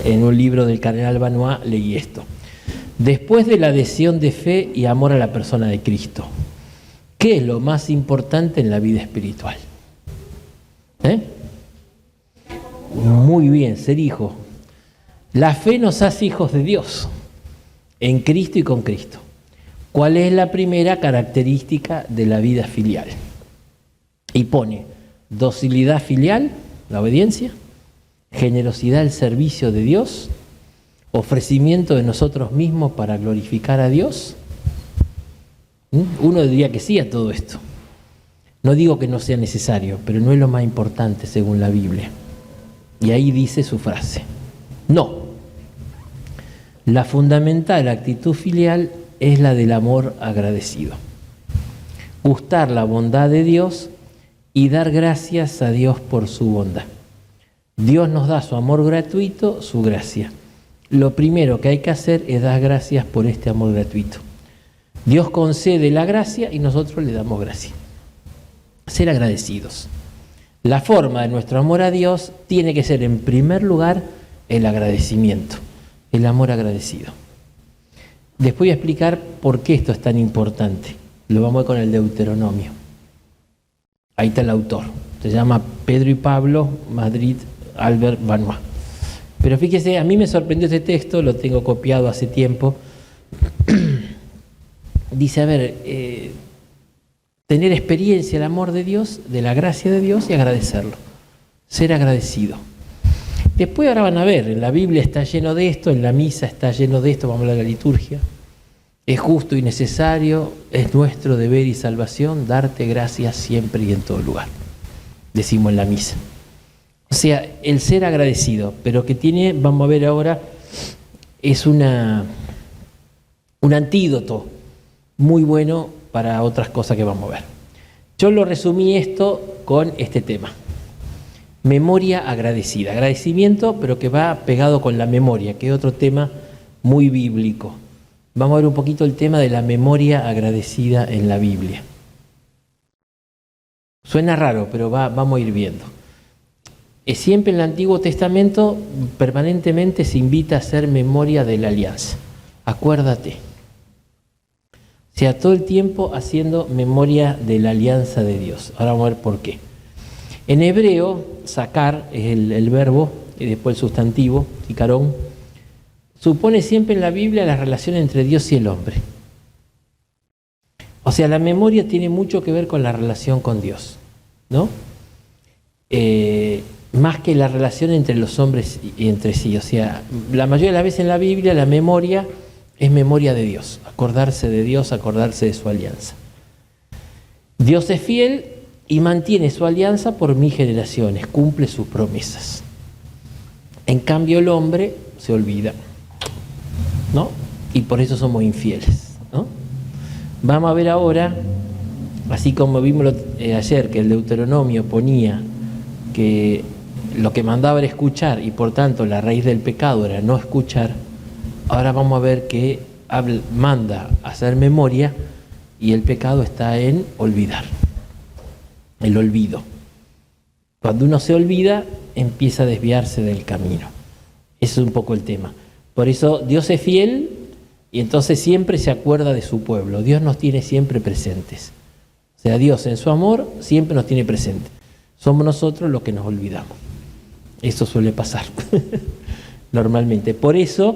en un libro del cardenal Vanois leí esto. Después de la adhesión de fe y amor a la persona de Cristo, ¿qué es lo más importante en la vida espiritual? Muy bien, ser hijo. La fe nos hace hijos de Dios, en Cristo y con Cristo. ¿Cuál es la primera característica de la vida filial? Y pone docilidad filial, la obediencia, generosidad al servicio de Dios, ofrecimiento de nosotros mismos para glorificar a Dios. Uno diría que sí a todo esto. No digo que no sea necesario, pero no es lo más importante según la Biblia. Y ahí dice su frase. No. La fundamental actitud filial es la del amor agradecido. Gustar la bondad de Dios y dar gracias a Dios por su bondad. Dios nos da su amor gratuito, su gracia. Lo primero que hay que hacer es dar gracias por este amor gratuito. Dios concede la gracia y nosotros le damos gracia. Ser agradecidos. La forma de nuestro amor a Dios tiene que ser en primer lugar el agradecimiento, el amor agradecido. Después voy a explicar por qué esto es tan importante. Lo vamos a ver con el Deuteronomio. Ahí está el autor. Se llama Pedro y Pablo, Madrid, Albert Vanois. Pero fíjese, a mí me sorprendió este texto, lo tengo copiado hace tiempo. Dice, a ver, tener experiencia del amor de Dios, de la gracia de Dios y agradecerlo. Ser agradecido. Después ahora van a ver, en la Biblia está lleno de esto, en la misa está lleno de esto, vamos a hablar de la liturgia. Es justo y necesario, es nuestro deber y salvación darte gracias siempre y en todo lugar. Decimos en la misa. O sea, el ser agradecido, pero que tiene, vamos a ver ahora, es un antídoto muy bueno para otras cosas que vamos a ver. Yo lo resumí esto con este tema. Memoria agradecida. Agradecimiento, pero que va pegado con la memoria, que es otro tema muy bíblico. Vamos a ver un poquito el tema de la memoria agradecida en la Biblia. Suena raro, pero vamos a ir viendo. Siempre en el Antiguo Testamento permanentemente se invita a hacer memoria de la alianza. Acuérdate. O sea, todo el tiempo haciendo memoria de la alianza de Dios. Ahora vamos a ver por qué. En hebreo, sacar es el verbo y después el sustantivo, ticarón, supone siempre en la Biblia la relación entre Dios y el hombre. O sea, la memoria tiene mucho que ver con la relación con Dios, ¿no? Más que la relación entre los hombres y entre sí. O sea, la mayoría de las veces en la Biblia la memoria es memoria de Dios, acordarse de Dios, acordarse de su alianza. Dios es fiel y mantiene su alianza por 1000 generaciones, cumple sus promesas. En cambio el hombre se olvida, ¿no? Y por eso somos infieles, ¿no? Vamos a ver ahora, así como vimos ayer que el Deuteronomio ponía que lo que mandaba era escuchar y por tanto la raíz del pecado era no escuchar, ahora vamos a ver que manda a hacer memoria y el pecado está en olvidar. El olvido. Cuando uno se olvida, empieza a desviarse del camino. Ese es un poco el tema. Por eso Dios es fiel y entonces siempre se acuerda de su pueblo. Dios nos tiene siempre presentes. O sea, Dios en su amor siempre nos tiene presentes. Somos nosotros los que nos olvidamos. Eso suele pasar normalmente. Por eso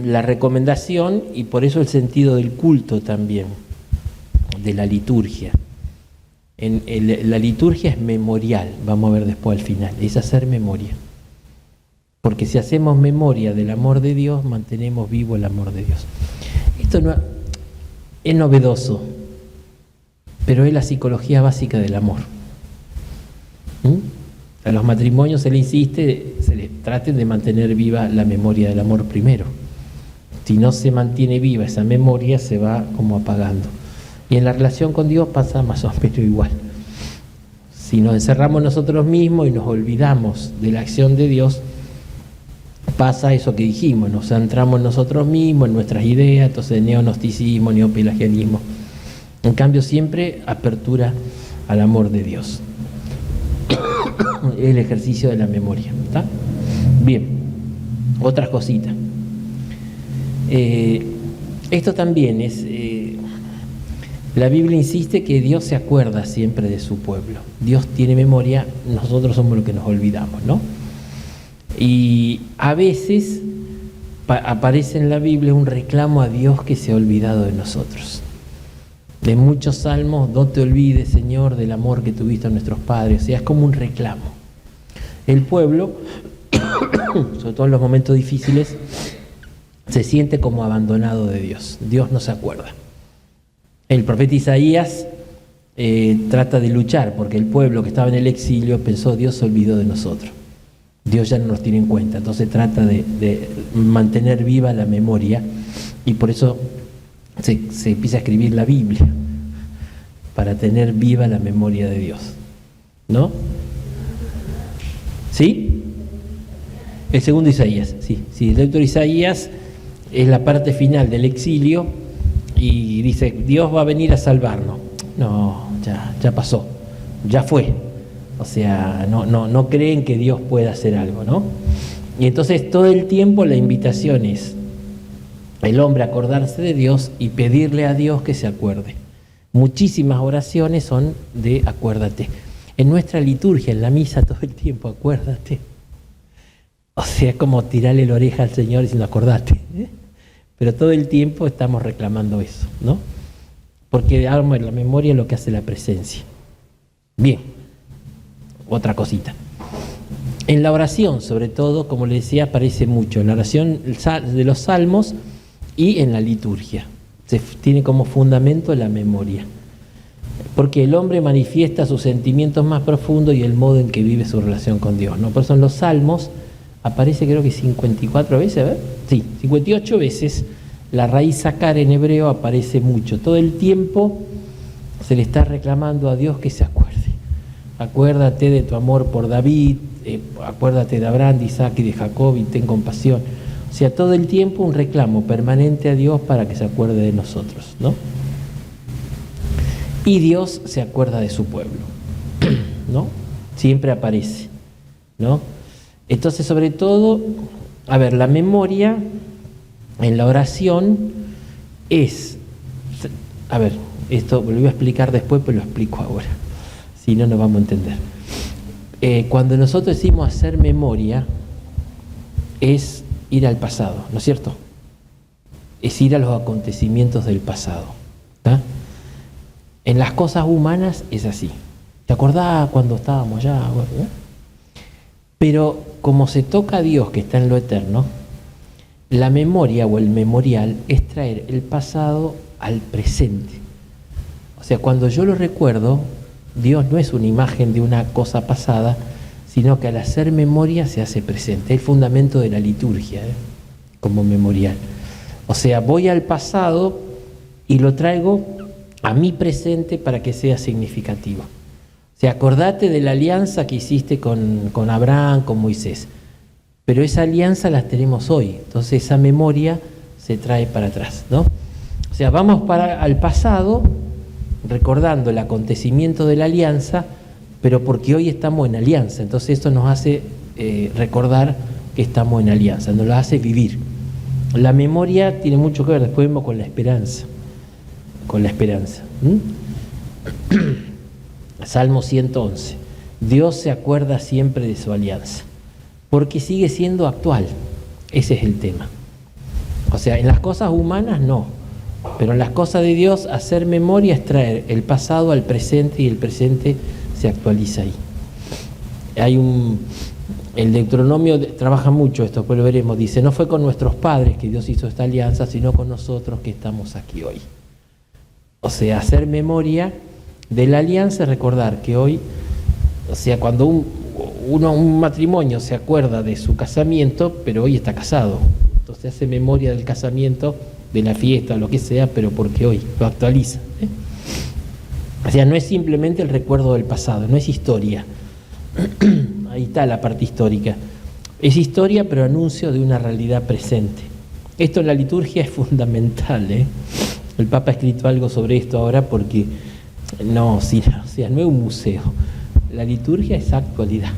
la recomendación y por eso el sentido del culto también, de la liturgia. La liturgia es memorial, vamos a ver después al final, es hacer memoria. Porque si hacemos memoria del amor de Dios, mantenemos vivo el amor de Dios. Esto no es novedoso, pero es la psicología básica del amor. A los matrimonios se les insiste, se les traten de mantener viva la memoria del amor primero. Si no se mantiene viva esa memoria, se va como apagando. Y en la relación con Dios pasa más o menos igual. Si nos encerramos nosotros mismos y nos olvidamos de la acción de Dios, pasa eso que dijimos, nos centramos en nosotros mismos, en nuestras ideas, entonces neognosticismo, neopelagianismo. En cambio, siempre apertura al amor de Dios. El ejercicio de la memoria. ¿Está? Bien. Otra cosita. Esto también es... la Biblia insiste que Dios se acuerda siempre de su pueblo. Dios tiene memoria, nosotros somos los que nos olvidamos, ¿no? Y a veces aparece en la Biblia un reclamo a Dios que se ha olvidado de nosotros. De muchos salmos, no te olvides, Señor, del amor que tuviste a nuestros padres. O sea, es como un reclamo. El pueblo, sobre todo en los momentos difíciles, se siente como abandonado de Dios. Dios no se acuerda. El profeta Isaías trata de luchar porque el pueblo que estaba en el exilio pensó, Dios se olvidó de nosotros. Dios ya no nos tiene en cuenta. Entonces trata de mantener viva la memoria y por eso se empieza a escribir la Biblia, para tener viva la memoria de Dios, ¿no? ¿Sí? El segundo Isaías, sí. El lector Isaías es la parte final del exilio y dice, Dios va a venir a salvarnos. No, ya pasó, ya fue. O sea, no creen que Dios pueda hacer algo, ¿no? Y entonces todo el tiempo la invitación es el hombre acordarse de Dios y pedirle a Dios que se acuerde. Muchísimas oraciones son de acuérdate. En nuestra liturgia, en la misa, todo el tiempo, acuérdate. O sea, es como tirarle la oreja al Señor diciendo acordate. Pero todo el tiempo estamos reclamando eso, ¿no? Porque la memoria es lo que hace la presencia. Bien, otra cosita. En la oración, sobre todo, como les decía, aparece mucho. En la oración de los salmos y en la liturgia. Se tiene como fundamento la memoria. Porque el hombre manifiesta sus sentimientos más profundos y el modo en que vive su relación con Dios, ¿no? Por eso en los salmos aparece creo que 54 veces, a ver, sí, 58 veces. La raíz sacar en hebreo aparece mucho. Todo el tiempo se le está reclamando a Dios que se acuerde. Acuérdate de tu amor por David, acuérdate de Abraham, de Isaac y de Jacob y ten compasión. O sea, todo el tiempo un reclamo permanente a Dios para que se acuerde de nosotros, ¿no? Y Dios se acuerda de su pueblo, ¿no? Siempre aparece, ¿no? Entonces, sobre todo, a ver, la memoria en la oración es, a ver, esto lo voy a explicar después, pero lo explico ahora, si no, no vamos a entender. Cuando nosotros decimos hacer memoria, es ir al pasado, ¿no es cierto? Es ir a los acontecimientos del pasado, ¿tá? En las cosas humanas es así. ¿Te acordás cuando estábamos allá? Bueno, pero como se toca a Dios que está en lo eterno, la memoria o el memorial es traer el pasado al presente. O sea, cuando yo lo recuerdo, Dios no es una imagen de una cosa pasada, sino que al hacer memoria se hace presente. Es el fundamento de la liturgia, como memorial. O sea, voy al pasado y lo traigo a mi presente para que sea significativo. O sea, acordate de la alianza que hiciste con Abraham, con Moisés. Pero esa alianza la tenemos hoy. Entonces esa memoria se trae para atrás, ¿no? O sea, vamos al pasado recordando el acontecimiento de la alianza, pero porque hoy estamos en alianza. Entonces esto nos hace recordar que estamos en alianza, nos lo hace vivir. La memoria tiene mucho que ver, después vemos con la esperanza. Con la esperanza. Salmo 111. Dios se acuerda siempre de su alianza, porque sigue siendo actual. Ese es el tema. O sea, en las cosas humanas no, pero en las cosas de Dios hacer memoria es traer el pasado al presente y el presente se actualiza ahí. El Deuteronomio trabaja mucho esto, pues lo veremos. Dice, no fue con nuestros padres que Dios hizo esta alianza, sino con nosotros que estamos aquí hoy. O sea, hacer memoria de la alianza, recordar que hoy, o sea, cuando un matrimonio se acuerda de su casamiento, pero hoy está casado. Entonces hace memoria del casamiento, de la fiesta, lo que sea, pero porque hoy lo actualiza. O sea, no es simplemente el recuerdo del pasado, no es historia. Ahí está la parte histórica. Es historia, pero anuncio de una realidad presente. Esto en la liturgia es fundamental, El Papa ha escrito algo sobre esto ahora porque no es un museo. La liturgia es actualidad.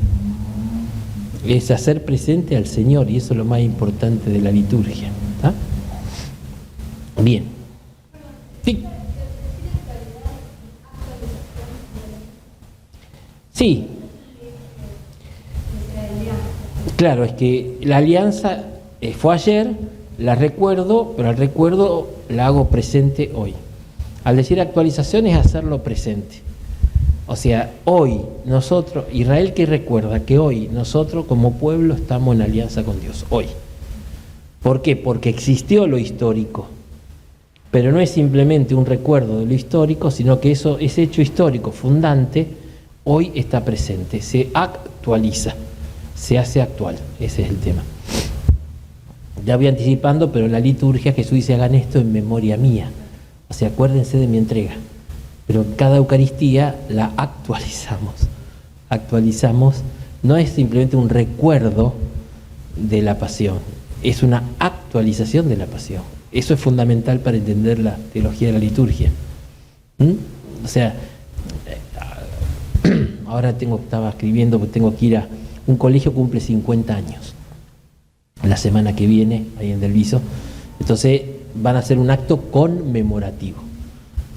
es hacer presente al Señor, y eso es lo más importante de la liturgia. ¿Está? Bien. Sí. Sí. Claro, es que la alianza fue ayer, la recuerdo, pero al recuerdo la hago presente hoy. Al decir actualización es hacerlo presente. O sea, hoy nosotros, Israel que recuerda que hoy nosotros como pueblo estamos en alianza con Dios, hoy. ¿Por qué? Porque existió lo histórico, pero no es simplemente un recuerdo de lo histórico, sino que ese hecho histórico fundante hoy está presente, se actualiza, se hace actual, ese es el tema. Ya voy anticipando, pero en la liturgia Jesús dice: hagan esto en memoria mía, o sea, acuérdense de mi entrega. Pero cada Eucaristía la actualizamos, no es simplemente un recuerdo de la pasión, es una actualización de la pasión. Eso es fundamental para entender la teología de la liturgia. O sea, ahora estaba escribiendo porque tengo que ir a un colegio, cumple 50 años la semana que viene, ahí en Del Viso. Entonces van a hacer un acto conmemorativo.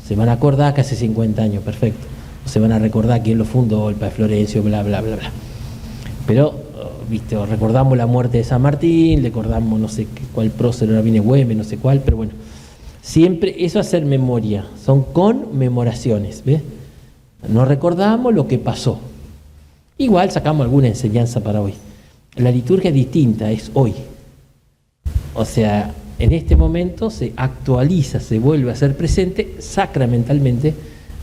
Se van a acordar que hace 50 años, perfecto. Se van a recordar quién lo fundó, el Padre Florencio, bla, bla, bla, bla. Pero, viste, recordamos la muerte de San Martín, recordamos no sé cuál prócer, ahora viene Güemes, no sé cuál, pero bueno. Siempre, eso hacer memoria, son conmemoraciones, ¿ves? Nos recordamos lo que pasó. Igual sacamos alguna enseñanza para hoy. La liturgia es distinta, es hoy. O sea, en este momento se actualiza, se vuelve a ser presente sacramentalmente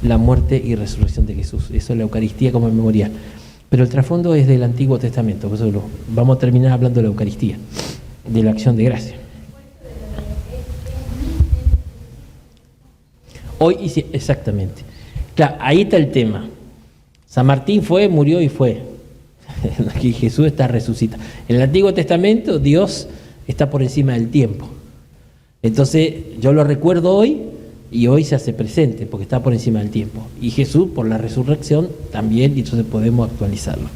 la muerte y resurrección de Jesús. Eso es la Eucaristía como memorial. Pero el trasfondo es del Antiguo Testamento, por eso vamos a terminar hablando de la Eucaristía, de la acción de gracia. Hoy, exactamente. Claro, ahí está el tema. San Martín fue, murió y fue. Aquí Jesús está resucitado. En el Antiguo Testamento Dios está por encima del tiempo. Entonces yo lo recuerdo hoy y hoy se hace presente porque está por encima del tiempo. Y Jesús por la resurrección también, y entonces podemos actualizarlo.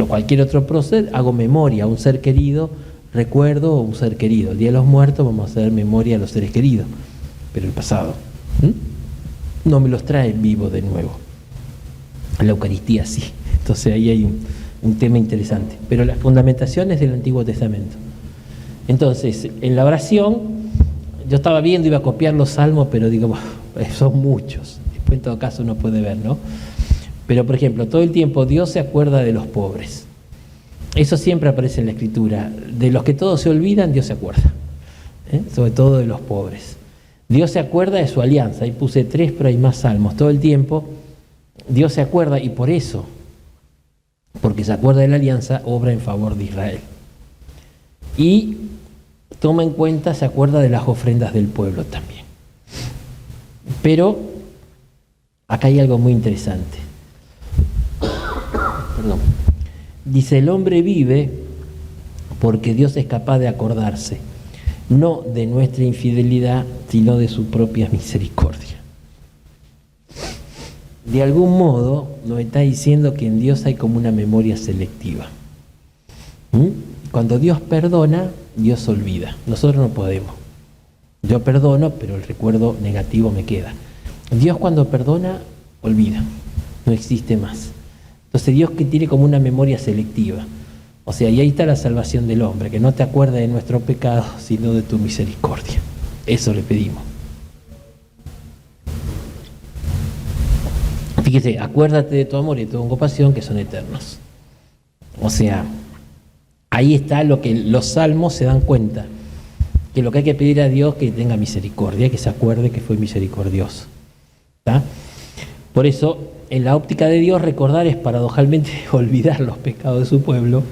Cualquier otro proceso, hago memoria a un ser querido, recuerdo a un ser querido. El Día de los Muertos vamos a hacer memoria a los seres queridos, pero el pasado no me los trae vivo de nuevo. La Eucaristía sí. Entonces ahí hay un tema interesante. Pero las fundamentaciones del Antiguo Testamento. Entonces, en la oración, yo estaba viendo, iba a copiar los salmos, pero digo, son muchos. Después en todo caso uno puede ver, ¿no? Pero, por ejemplo, todo el tiempo Dios se acuerda de los pobres. Eso siempre aparece en la Escritura. De los que todos se olvidan, Dios se acuerda. Sobre todo de los pobres. Dios se acuerda de su alianza. Ahí puse 3, pero hay más salmos. Todo el tiempo Dios se acuerda, y por eso, porque se acuerda de la alianza, obra en favor de Israel. Y toma en cuenta, se acuerda de las ofrendas del pueblo también. Pero acá hay algo muy interesante. Perdón. Dice: el hombre vive porque Dios es capaz de acordarse, no de nuestra infidelidad, sino de su propia misericordia. De algún modo nos está diciendo que en Dios hay como una memoria selectiva. Cuando Dios perdona, Dios olvida. Nosotros no podemos. Yo perdono, pero el recuerdo negativo me queda. Dios cuando perdona, olvida. No existe más. Entonces Dios que tiene como una memoria selectiva. O sea, y ahí está la salvación del hombre, que no te acuerda de nuestro pecado, sino de tu misericordia. Eso le pedimos. Fíjese, acuérdate de tu amor y de tu compasión, que son eternos. O sea, ahí está lo que los salmos se dan cuenta, que lo que hay que pedir a Dios es que tenga misericordia, que se acuerde que fue misericordioso. ¿Está? Por eso, en la óptica de Dios, recordar es paradojalmente olvidar los pecados de su pueblo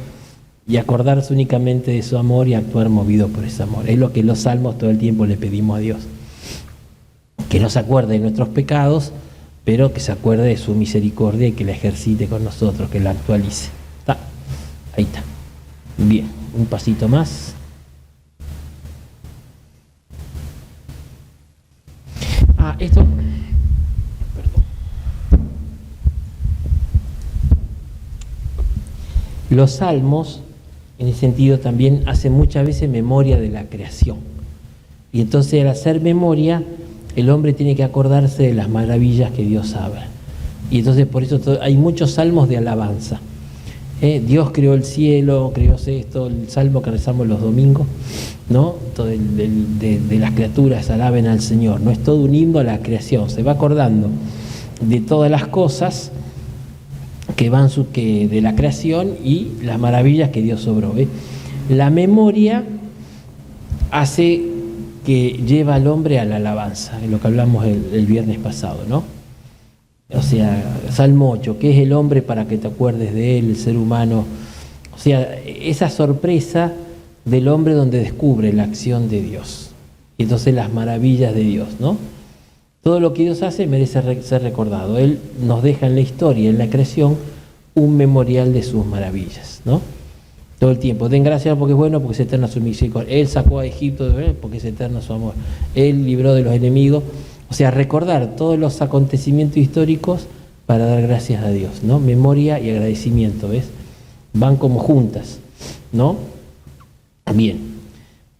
y acordarse únicamente de su amor y actuar movido por ese amor. Es lo que los salmos todo el tiempo le pedimos a Dios. Que no se acuerde de nuestros pecados, pero que se acuerde de su misericordia y que la ejercite con nosotros, que la actualice. ¿Está? Ahí está. Bien, un pasito más. Esto... Perdón. Los salmos, en ese sentido, también hacen muchas veces memoria de la creación. Y entonces, al hacer memoria, el hombre tiene que acordarse de las maravillas que Dios habla. Y entonces, por eso hay muchos salmos de alabanza. Dios creó el cielo, creó esto, el salmo que rezamos los domingos, ¿no? Todo de las criaturas alaben al Señor, no es todo un himno a la creación, se va acordando de todas las cosas que van de la creación y las maravillas que Dios obró. La memoria hace que lleva al hombre a la alabanza, es lo que hablamos el viernes pasado, ¿no? O sea, Salmo 8, ¿qué es el hombre para que te acuerdes de él, el ser humano? O sea, esa sorpresa del hombre donde descubre la acción de Dios. Y entonces las maravillas de Dios, ¿no? Todo lo que Dios hace merece ser recordado. Él nos deja en la historia, en la creación, un memorial de sus maravillas, ¿no? Todo el tiempo. Den gracias porque es bueno, porque es eterna su misericordia. Él sacó a Egipto, porque es eterno su amor. Él libró de los enemigos. O sea, recordar todos los acontecimientos históricos para dar gracias a Dios, ¿no? Memoria y agradecimiento, ¿ves? Van como juntas, ¿no? Bien.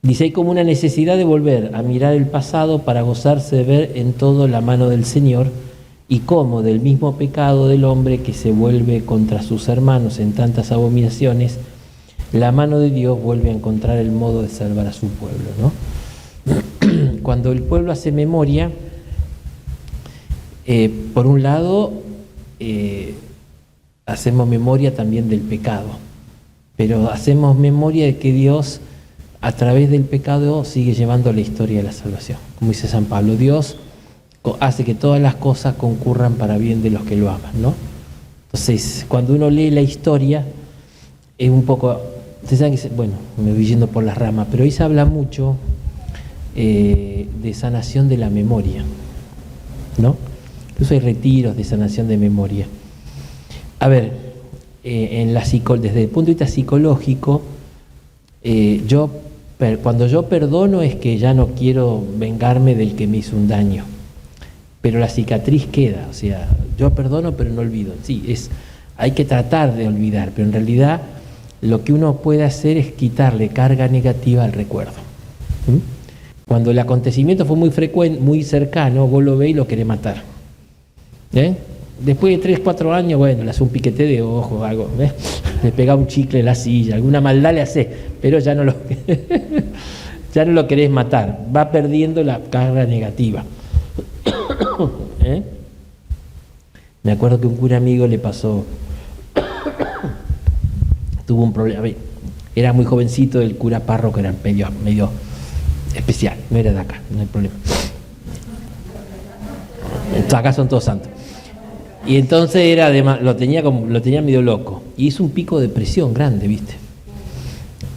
Dice, hay como una necesidad de volver a mirar el pasado para gozarse de ver en todo la mano del Señor y cómo del mismo pecado del hombre que se vuelve contra sus hermanos en tantas abominaciones, la mano de Dios vuelve a encontrar el modo de salvar a su pueblo, ¿no? Cuando el pueblo hace memoria, por un lado, hacemos memoria también del pecado, pero hacemos memoria de que Dios, a través del pecado, sigue llevando la historia de la salvación. Como dice San Pablo, Dios hace que todas las cosas concurran para bien de los que lo aman, ¿no? Entonces, cuando uno lee la historia, es un poco... Ustedes saben que, bueno, me voy yendo por las ramas, pero ahí se habla mucho de sanación de la memoria, ¿no? Incluso hay retiros de sanación de memoria. A ver, desde el punto de vista psicológico, cuando yo perdono es que ya no quiero vengarme del que me hizo un daño, pero la cicatriz queda. O sea, yo perdono pero no olvido. Sí, hay que tratar de olvidar, pero en realidad lo que uno puede hacer es quitarle carga negativa al recuerdo. Cuando el acontecimiento fue muy frecuente, muy cercano, vos lo ves y lo querés matar. Después de 3, 4 años, bueno, le hace un piquete de ojo, algo, le pega un chicle en la silla, alguna maldad le hace, pero ya no lo querés matar, va perdiendo la carga negativa. Me acuerdo que un cura amigo le pasó, tuvo un problema, era muy jovencito, el cura párroco era medio especial, no era de acá, no hay problema. Acá son todos santos. Y entonces lo tenía medio loco. Y hizo un pico de presión grande, ¿viste?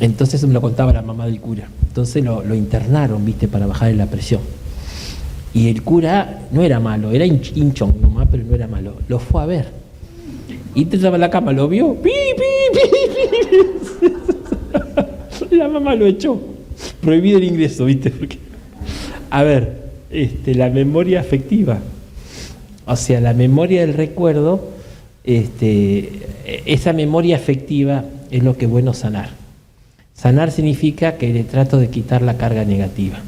Entonces me lo contaba la mamá del cura. Entonces lo internaron, ¿viste? Para bajarle la presión. Y el cura no era malo, era hinchón nomás, pero no era malo. Lo fue a ver. Y estaba en la cama, lo vio. ¡Pi, pi, pi! La mamá lo echó. Prohibido el ingreso, ¿viste? Porque... A ver, la memoria afectiva. O sea, la memoria del recuerdo, esa memoria afectiva es lo que es bueno sanar. Sanar significa que le trato de quitar la carga negativa.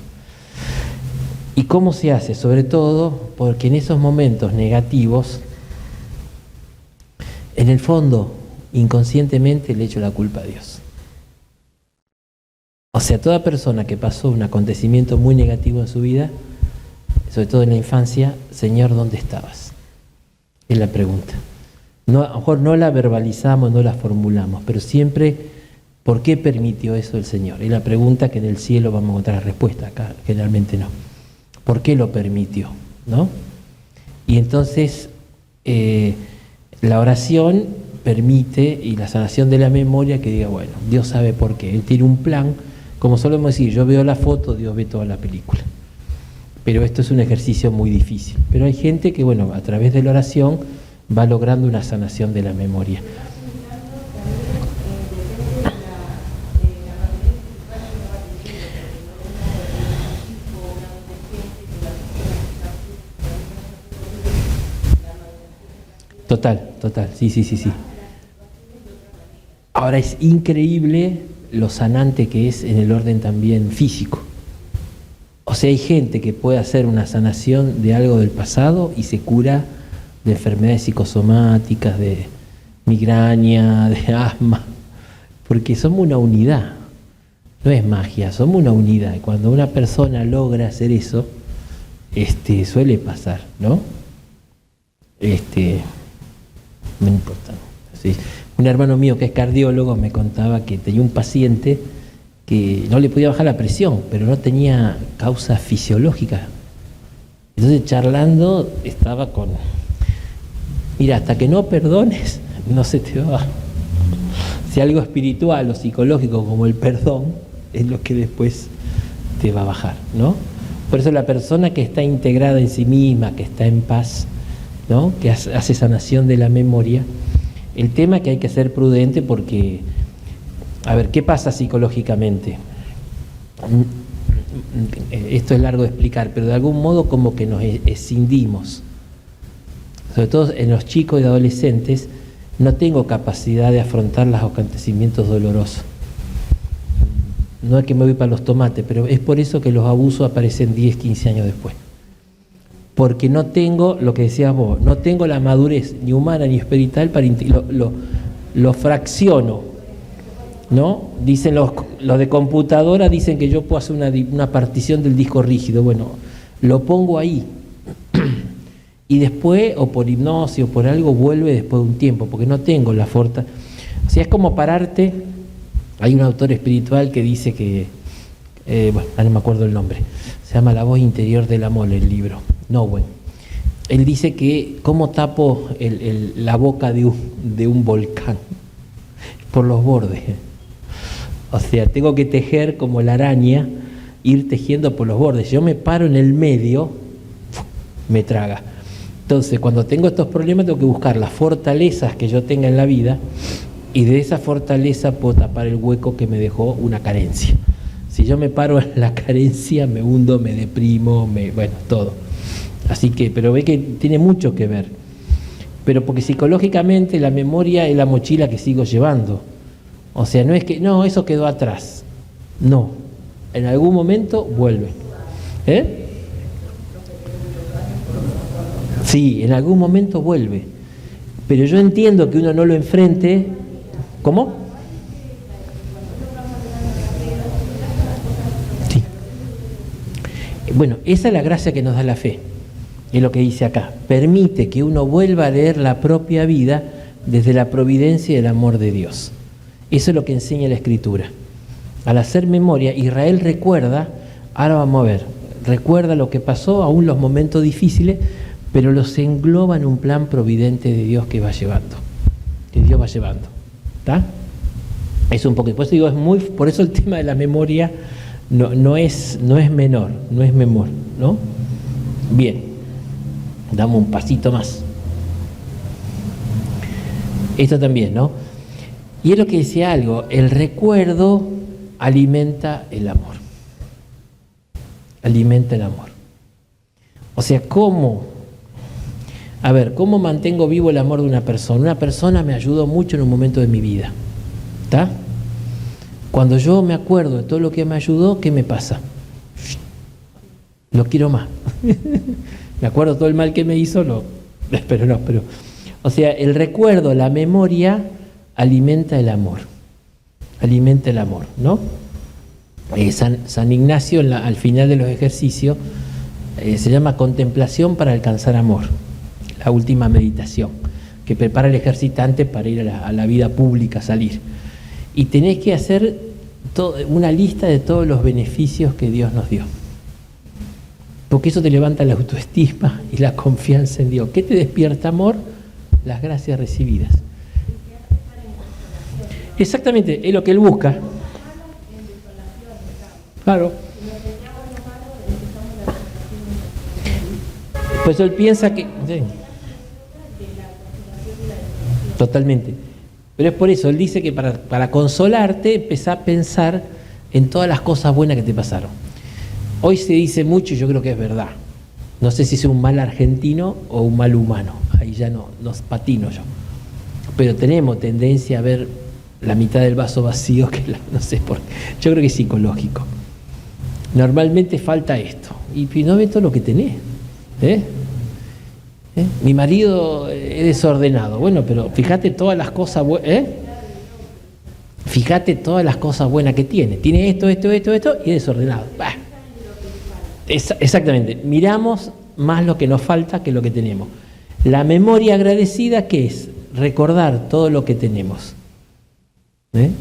¿Y cómo se hace? Sobre todo porque en esos momentos negativos, en el fondo, inconscientemente le echo la culpa a Dios. O sea, toda persona que pasó un acontecimiento muy negativo en su vida, sobre todo en la infancia, Señor, ¿dónde estabas? Es la pregunta. No, a lo mejor no la verbalizamos, no la formulamos, pero siempre, ¿por qué permitió eso el Señor? Es la pregunta que en el cielo vamos a encontrar la respuesta, acá generalmente no. ¿Por qué lo permitió? ¿No? Y entonces, la oración permite, y la sanación de la memoria, que diga, bueno, Dios sabe por qué. Él tiene un plan, como solemos decir, yo veo la foto, Dios ve toda la película. Pero esto es un ejercicio muy difícil. Pero hay gente que, bueno, a través de la oración va logrando una sanación de la memoria. Total, sí. Ahora es increíble lo sanante que es en el orden también físico. O sea, hay gente que puede hacer una sanación de algo del pasado y se cura de enfermedades psicosomáticas, de migraña, de asma, porque somos una unidad, no es magia, somos una unidad. Y cuando una persona logra hacer eso, suele pasar, ¿no? No importa. Sí. Un hermano mío que es cardiólogo me contaba que tenía un paciente que no le podía bajar la presión, pero no tenía causa fisiológica. Entonces charlando estaba con, mira, hasta que no perdones, no se te va. Si algo espiritual o psicológico como el perdón es lo que después te va a bajar, ¿no? Por eso la persona que está integrada en sí misma, que está en paz, ¿no? Que hace sanación de la memoria, el tema es que hay que ser prudente porque, a ver, ¿qué pasa psicológicamente? Esto es largo de explicar, pero de algún modo como que nos escindimos. Sobre todo en los chicos y adolescentes, no tengo capacidad de afrontar los acontecimientos dolorosos. No es que me voy para los tomates, pero es por eso que los abusos aparecen 10, 15 años después. Porque no tengo, lo que decías vos, no tengo la madurez ni humana ni espiritual para lo fracciono, ¿no? Dicen los de computadora, dicen que yo puedo hacer una partición del disco rígido. Bueno, lo pongo ahí. Y después, o por hipnosis o por algo, vuelve después de un tiempo, porque no tengo la fuerza. O sea, es como pararte. Hay un autor espiritual que dice que, bueno, no me acuerdo el nombre, se llama La voz interior del amor, el libro, Nowen. Él dice que, ¿cómo tapo la boca de un volcán? Por los bordes. O sea, tengo que tejer como la araña, ir tejiendo por los bordes. Si yo me paro en el medio, me traga. Entonces, cuando tengo estos problemas, tengo que buscar las fortalezas que yo tenga en la vida, y de esa fortaleza puedo tapar el hueco que me dejó una carencia. Si yo me paro en la carencia, me hundo, me deprimo, bueno, todo. Así que, pero ve que tiene mucho que ver. Pero porque psicológicamente la memoria es la mochila que sigo llevando. O sea, no es que, no, eso quedó atrás. No, en algún momento vuelve. Sí, en algún momento vuelve. Pero yo entiendo que uno no lo enfrente. ¿Cómo? Sí. Bueno, esa es la gracia que nos da la fe. Es lo que dice acá. Permite que uno vuelva a leer la propia vida desde la providencia y el amor de Dios. Eso es lo que enseña la Escritura. Al hacer memoria, Israel recuerda, ahora vamos a ver, recuerda lo que pasó, aún los momentos difíciles, pero los engloba en un plan providente de Dios que va llevando. Que Dios va llevando. ¿Está? Es un poco. Por eso digo, por eso el tema de la memoria no es menor, no es menor, ¿no? Bien, damos un pasito más. Esto también, ¿no? Y es lo que decía algo, el recuerdo alimenta el amor. Alimenta el amor. O sea, ¿cómo mantengo vivo el amor de una persona? Una persona me ayudó mucho en un momento de mi vida. ¿Está? Cuando yo me acuerdo de todo lo que me ayudó, ¿qué me pasa? Lo quiero más. Me acuerdo todo el mal que me hizo, pero o sea, el recuerdo, la memoria alimenta el amor. Alimenta el amor, ¿no? San Ignacio, al final de los ejercicios, se llama contemplación para alcanzar amor. La última meditación, que prepara el ejercitante para ir a la vida pública, salir. Y tenés que hacer una lista de todos los beneficios que Dios nos dio. Porque eso te levanta la autoestima y la confianza en Dios. ¿Qué te despierta amor? Las gracias recibidas. Exactamente, es lo que Él busca. Claro. Pues Él piensa que... Sí. Totalmente. Pero es por eso, Él dice que para consolarte, empezá a pensar en todas las cosas buenas que te pasaron. Hoy se dice mucho y yo creo que es verdad. No sé si es un mal argentino o un mal humano. Ahí ya no patino yo. Pero tenemos tendencia a ver la mitad del vaso vacío que no sé por qué. Yo creo que es psicológico. Normalmente falta esto. Y no ves todo lo que tenés. Mi marido es desordenado. Bueno, pero fíjate todas las cosas buenas. Fíjate todas las cosas buenas que tiene. Tiene esto y es desordenado. Bah. Exactamente. Miramos más lo que nos falta que lo que tenemos. La memoria agradecida, ¿qué es? Recordar todo lo que tenemos.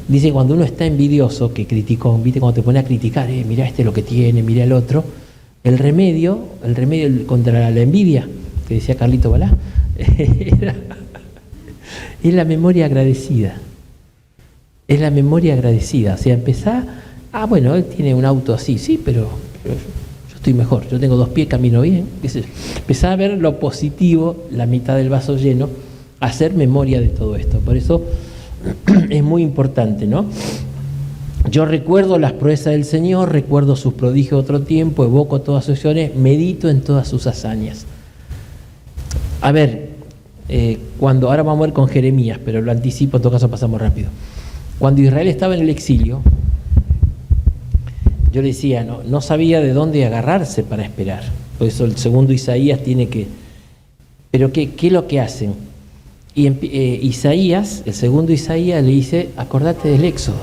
Dice, cuando uno está envidioso, que criticó, ¿viste? Cuando te pone a criticar, mira este lo que tiene, mira el otro, el remedio contra la envidia, que decía Carlito Balá, es la memoria agradecida. Es la memoria agradecida. O sea, empezá, bueno, él tiene un auto así, sí, pero yo estoy mejor, yo tengo 2 pies, camino bien. Empezá a ver lo positivo, la mitad del vaso lleno, hacer memoria de todo esto. Por eso es muy importante, ¿no? Yo recuerdo las proezas del Señor, recuerdo sus prodigios de otro tiempo, evoco todas sus acciones, medito en todas sus hazañas. A ver, ahora vamos a ver con Jeremías, pero lo anticipo, en todo caso pasamos rápido. Cuando Israel estaba en el exilio, yo le decía, no sabía de dónde agarrarse para esperar. Por eso el segundo Isaías tiene que... Pero ¿qué es lo que hacen? Y Isaías, el segundo Isaías, le dice, acordate del éxodo.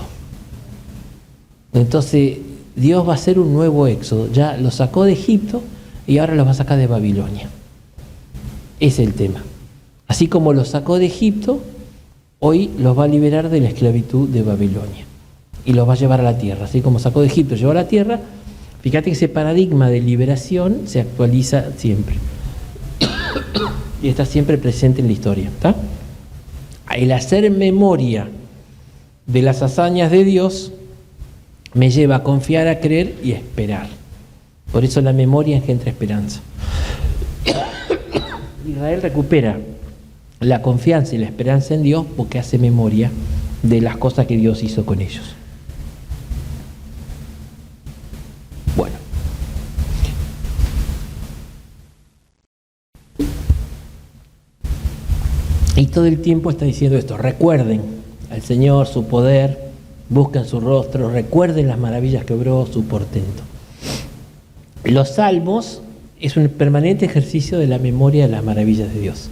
Entonces, Dios va a hacer un nuevo éxodo. Ya lo sacó de Egipto y ahora lo va a sacar de Babilonia. Ese es el tema. Así como lo sacó de Egipto, hoy los va a liberar de la esclavitud de Babilonia. Y los va a llevar a la tierra. Así como sacó de Egipto, llevó a la tierra. Fíjate que ese paradigma de liberación se actualiza siempre. Y está siempre presente en la historia. ¿Está? El hacer memoria de las hazañas de Dios me lleva a confiar, a creer y a esperar. Por eso la memoria engendra esperanza. Israel recupera la confianza y la esperanza en Dios porque hace memoria de las cosas que Dios hizo con ellos. Bueno. Y todo el tiempo está diciendo esto, recuerden al Señor, su poder, busquen su rostro, recuerden las maravillas que obró, su portento. Los salmos es un permanente ejercicio de la memoria de las maravillas de Dios.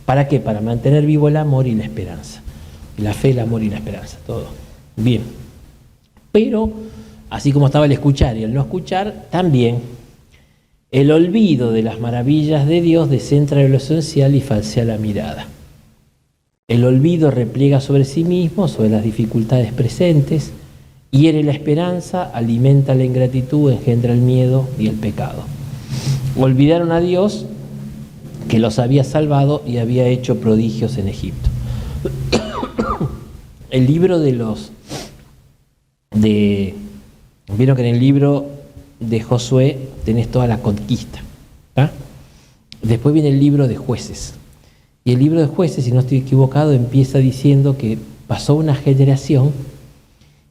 ¿Para qué? Para mantener vivo el amor y la esperanza. La fe, el amor y la esperanza, todo. Bien. Pero, así como estaba el escuchar y el no escuchar, también el olvido de las maravillas de Dios descentra en lo esencial y falsea la mirada. El olvido repliega sobre sí mismo, sobre las dificultades presentes, hiere la esperanza, alimenta la ingratitud, engendra el miedo y el pecado. Olvidaron a Dios que los había salvado y había hecho prodigios en Egipto. El libro vieron que en el libro de Josué tenés toda la conquista. Después viene el libro de Jueces. Y el libro de Jueces, si no estoy equivocado, empieza diciendo que pasó una generación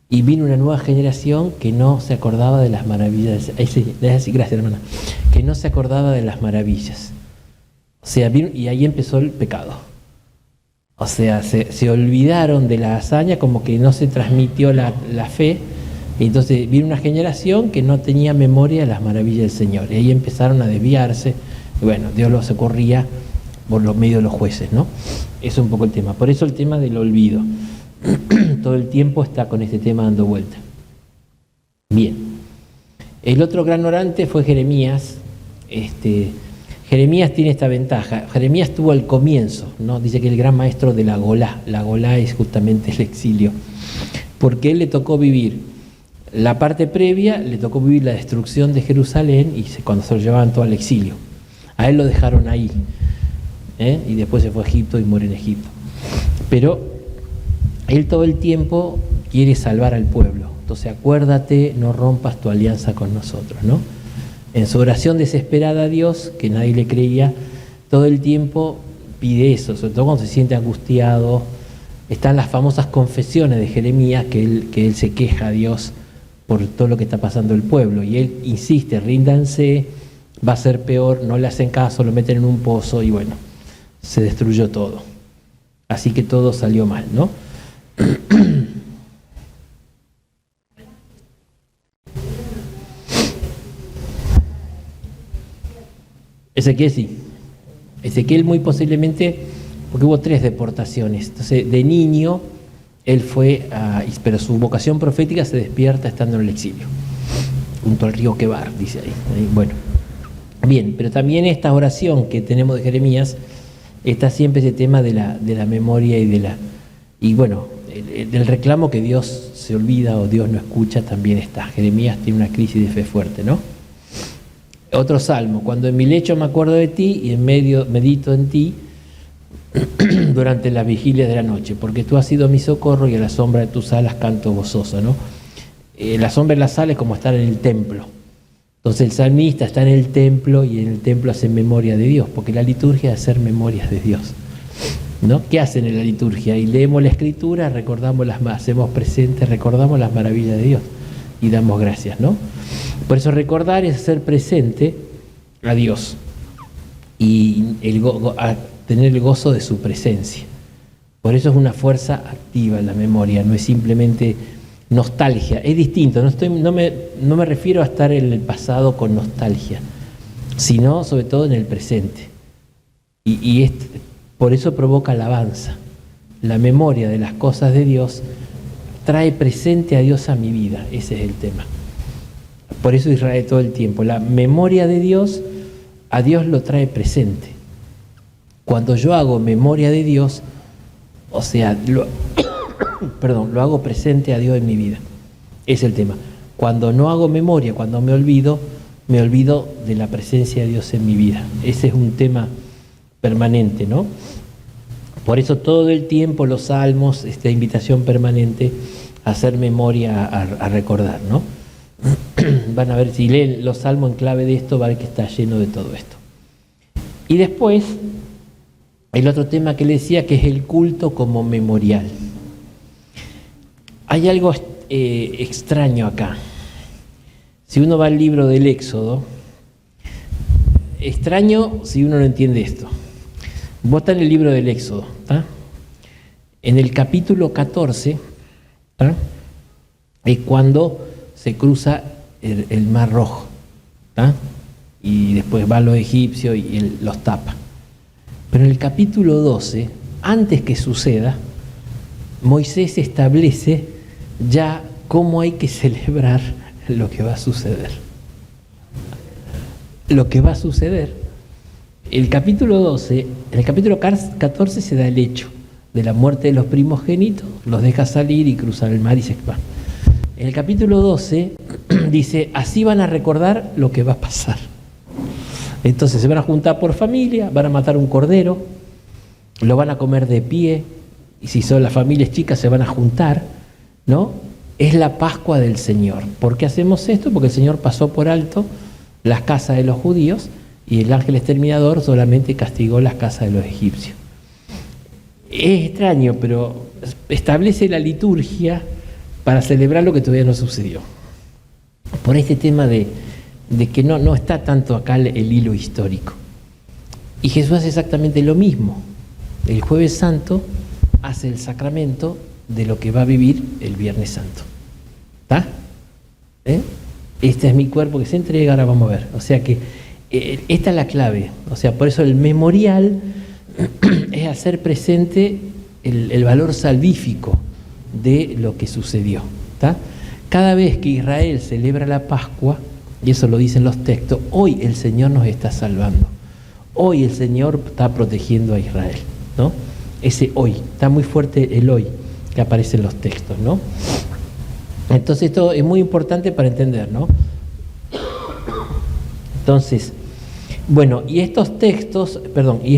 y vino una nueva generación que no se acordaba de las maravillas. Gracias, hermana. Que no se acordaba de las maravillas. O sea, y ahí empezó el pecado. O sea, se olvidaron de la hazaña, como que no se transmitió la fe. Y entonces vino una generación que no tenía memoria de las maravillas del Señor. Y ahí empezaron a desviarse. Y bueno, Dios los socorría por los medios de los jueces, ¿no? Eso es un poco el tema. Por eso el tema del olvido. Todo el tiempo está con este tema dando vuelta. Bien. El otro gran orante fue Jeremías. Jeremías tiene esta ventaja. Jeremías tuvo el comienzo, ¿no? Dice que el gran maestro de la Golá. La Golá es justamente el exilio. Porque él le tocó vivir la parte previa, le tocó vivir la destrucción de Jerusalén y cuando se lo llevaban todo al exilio. A él lo dejaron ahí. Y después se fue a Egipto y muere en Egipto. Pero él todo el tiempo quiere salvar al pueblo. Entonces acuérdate, no rompas tu alianza con nosotros, ¿no? En su oración desesperada a Dios, que nadie le creía, todo el tiempo pide eso, sobre todo cuando se siente angustiado. Están las famosas confesiones de Jeremías, que él se queja a Dios por todo lo que está pasando el pueblo. Y él insiste, ríndanse, va a ser peor, no le hacen caso, lo meten en un pozo y bueno, se destruyó todo. Así que todo salió mal, ¿no? Ezequiel sí. Ezequiel muy posiblemente, porque hubo 3 deportaciones. Entonces, de niño, él fue, pero su vocación profética se despierta estando en el exilio, junto al río Quebar, dice ahí. Bueno, bien, pero también esta oración que tenemos de Jeremías, está siempre ese tema de la memoria y bueno, del reclamo que Dios se olvida o Dios no escucha, también está. Jeremías tiene una crisis de fe fuerte, ¿no? Otro salmo: cuando en mi lecho me acuerdo de ti y en medio medito en ti durante las vigilias de la noche, porque tú has sido mi socorro y a la sombra de tus alas canto gozoso, ¿no? La sombra de las alas es como estar en el templo. Entonces el salmista está en el templo y en el templo hace memoria de Dios, porque la liturgia es hacer memorias de Dios, ¿no? ¿Qué hacen en la liturgia? Y leemos la escritura, recordamos hacemos presentes, recordamos las maravillas de Dios y damos gracias, ¿no? Por eso recordar es hacer presente a Dios y tener el gozo de su presencia. Por eso es una fuerza activa la memoria, no es simplemente nostalgia. Es distinto, no me refiero a estar en el pasado con nostalgia, sino sobre todo en el presente. Y por eso provoca alabanza. La memoria de las cosas de Dios trae presente a Dios a mi vida, ese es el tema. Por eso Israel todo el tiempo, la memoria de Dios, a Dios lo trae presente. Cuando yo hago memoria de Dios, o sea, lo hago presente a Dios en mi vida. Es el tema. Cuando no hago memoria, cuando me olvido de la presencia de Dios en mi vida. Ese es un tema permanente, ¿no? Por eso todo el tiempo los salmos, esta invitación permanente a hacer memoria, a recordar, ¿no? Van a ver, si leen los salmos en clave de esto, van a ver que está lleno de todo esto. Y después, el otro tema que le decía, que es el culto como memorial. Hay algo extraño acá. Si uno va al libro del Éxodo, extraño si uno no entiende esto. Vos estás en el libro del Éxodo, ¿tá? En el capítulo 14, ¿tá? Es cuando se cruza el Mar Rojo, ¿tá? Y después van los egipcios y él los tapa. Pero en el capítulo 12, antes que suceda, Moisés establece ya cómo hay que celebrar lo que va a suceder. Lo que va a suceder. El capítulo 12, en el capítulo 14 se da el hecho de la muerte de los primogénitos, los deja salir y cruzar el mar y se van. En el capítulo 12 dice, así van a recordar lo que va a pasar. Entonces se van a juntar por familia, van a matar un cordero, lo van a comer de pie, y si son las familias chicas se van a juntar, ¿no? Es la Pascua del Señor. ¿Por qué hacemos esto? Porque el Señor pasó por alto las casas de los judíos y el ángel exterminador solamente castigó las casas de los egipcios. Es extraño, pero establece la liturgia para celebrar lo que todavía no sucedió. Por este tema de que no está tanto acá el hilo histórico. Y Jesús hace exactamente lo mismo. El Jueves Santo hace el sacramento de lo que va a vivir el Viernes Santo. ¿Está? Este es mi cuerpo que se entrega, ahora vamos a ver. O sea que esta es la clave. O sea, por eso el memorial es hacer presente el valor salvífico de lo que sucedió. ¿Está? Cada vez que Israel celebra la Pascua, y eso lo dicen los textos, hoy el Señor nos está salvando. Hoy el Señor está protegiendo a Israel, ¿no? Ese hoy, está muy fuerte el hoy que aparece en los textos, ¿no? Entonces esto es muy importante para entender, ¿no? Entonces, bueno, y estos textos, y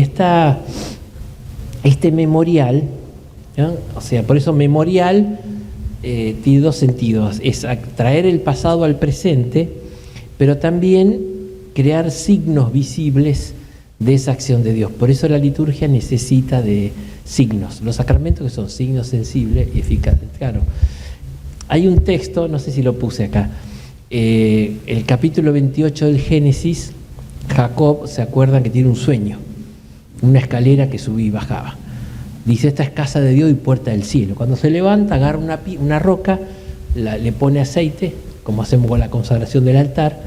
este memorial, ¿no? O sea, por eso memorial tiene dos sentidos, es traer el pasado al presente, pero también crear signos visibles de esa acción de Dios. Por eso la liturgia necesita de signos, los sacramentos que son signos sensibles y eficaces. Claro, hay un texto, no sé si lo puse acá, el capítulo 28 del Génesis, Jacob, ¿se acuerdan que tiene un sueño? Una escalera que subía y bajaba. Dice, esta es casa de Dios y puerta del cielo. Cuando se levanta, agarra una roca, le pone aceite, como hacemos con la consagración del altar,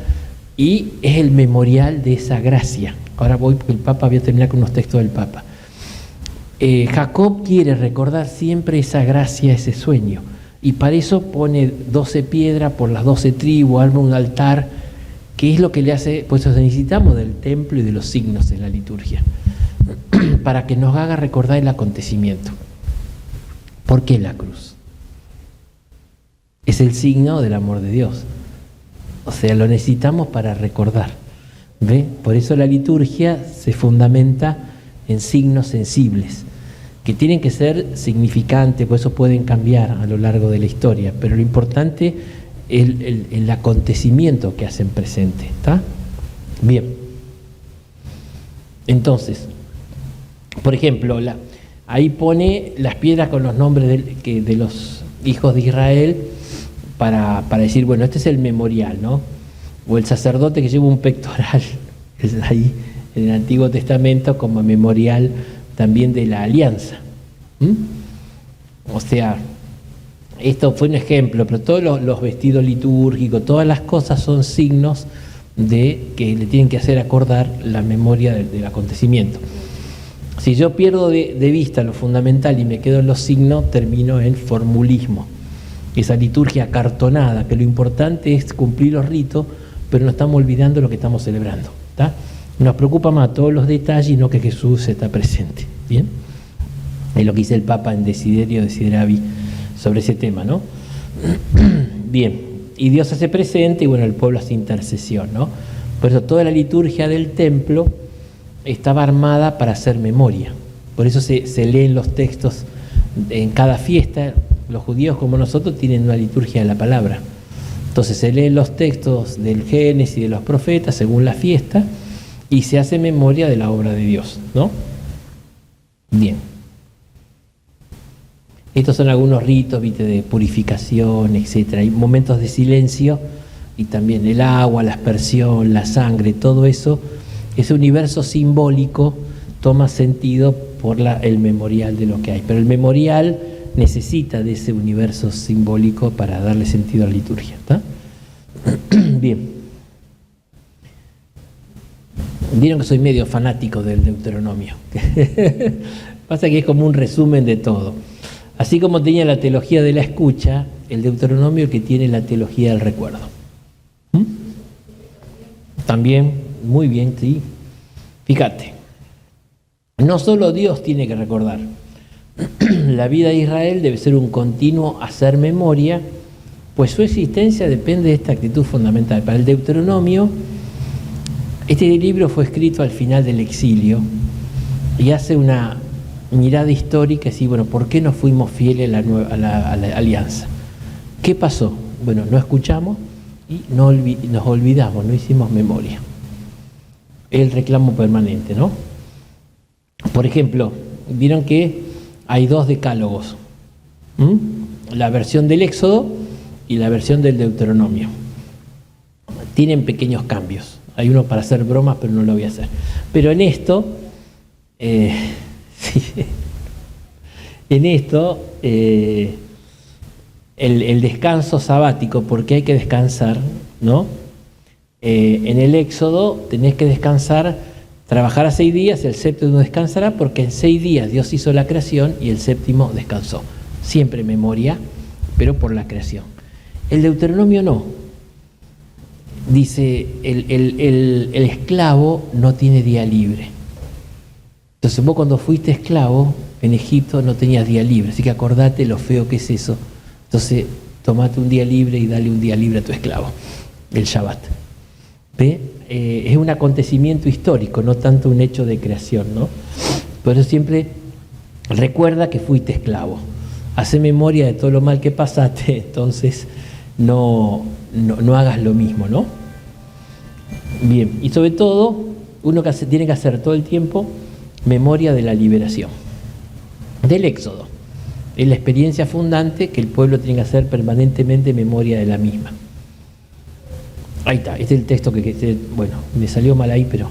y es el memorial de esa gracia. Ahora voy porque el Papa voy a terminar con unos textos del Papa. Jacob quiere recordar siempre esa gracia, ese sueño, y para eso pone 12 piedras por las 12 tribus, arma un altar, que es lo que le hace, pues necesitamos del templo y de los signos en la liturgia, para que nos haga recordar el acontecimiento. ¿Por qué la cruz? Es el signo del amor de Dios. O sea, lo necesitamos para recordar. ¿Ve? Por eso la liturgia se fundamenta en signos sensibles, que tienen que ser significantes, por eso pueden cambiar a lo largo de la historia, pero lo importante es el acontecimiento que hacen presente. ¿Está? Bien. Entonces, por ejemplo, ahí pone las piedras con los nombres de los hijos de Israel para decir, bueno, este es el memorial, ¿no? O el sacerdote que lleva un pectoral, es ahí en el Antiguo Testamento como memorial también de la alianza. O sea, esto fue un ejemplo, pero todos los vestidos litúrgicos, todas las cosas son signos de que le tienen que hacer acordar la memoria del acontecimiento. Si yo pierdo de vista lo fundamental y me quedo en los signos, termino en formulismo. Esa liturgia acartonada, que lo importante es cumplir los ritos, pero no estamos olvidando lo que estamos celebrando. ¿Está? Nos preocupa más todos los detalles y no que Jesús está presente. ¿Bien? Es lo que dice el Papa en Desiderio Desideravi sobre ese tema, ¿no? Bien, y Dios hace presente y bueno, el pueblo hace intercesión, ¿no? Por eso toda la liturgia del templo estaba armada para hacer memoria. Por eso se leen los textos en cada fiesta. Los judíos como nosotros tienen una liturgia de la palabra. Entonces se leen los textos del Génesis y de los profetas según la fiesta y se hace memoria de la obra de Dios, ¿no? Bien. Estos son algunos ritos, ¿viste? De purificación, etc. Hay momentos de silencio y también el agua, la aspersión, la sangre, todo eso, ese universo simbólico toma sentido por el memorial de lo que hay. Pero el memorial necesita de ese universo simbólico para darle sentido a la liturgia. ¿Está? Bien. Vieron que soy medio fanático del Deuteronomio. Pasa que es como un resumen de todo. Así como tenía la teología de la escucha, el Deuteronomio que tiene la teología del recuerdo. También, muy bien, sí. Fíjate, no solo Dios tiene que recordar. La vida de Israel debe ser un continuo hacer memoria, pues su existencia depende de esta actitud fundamental. Para el Deuteronomio, este libro fue escrito al final del exilio y hace una mirada histórica y decir, bueno, ¿por qué no fuimos fieles a la alianza? ¿Qué pasó? Bueno, no escuchamos y nos olvidamos, no hicimos memoria. El reclamo permanente, ¿no? Por ejemplo, vieron que hay 2 decálogos, la versión del Éxodo y la versión del Deuteronomio. Tienen pequeños cambios. Hay uno para hacer bromas, pero no lo voy a hacer. Pero en esto, el descanso sabático, porque hay que descansar, ¿no? En el Éxodo tenés que descansar, trabajará 6 días, el séptimo descansará, porque en 6 días Dios hizo la creación y el séptimo descansó. Siempre memoria, pero por la creación. El Deuteronomio no. Dice, el esclavo no tiene día libre. Entonces vos cuando fuiste esclavo en Egipto no tenías día libre, así que acordate lo feo que es eso. Entonces tomate un día libre y dale un día libre a tu esclavo, el Shabbat. ¿Ve? Es un acontecimiento histórico, no tanto un hecho de creación, ¿no? Por eso siempre recuerda que fuiste esclavo. Hace memoria de todo lo mal que pasaste, entonces no hagas lo mismo, ¿no? Bien, y sobre todo, uno que tiene que hacer todo el tiempo memoria de la liberación, del Éxodo. Es la experiencia fundante que el pueblo tiene que hacer permanentemente memoria de la misma. Ahí está, este es el texto bueno, me salió mal ahí, pero...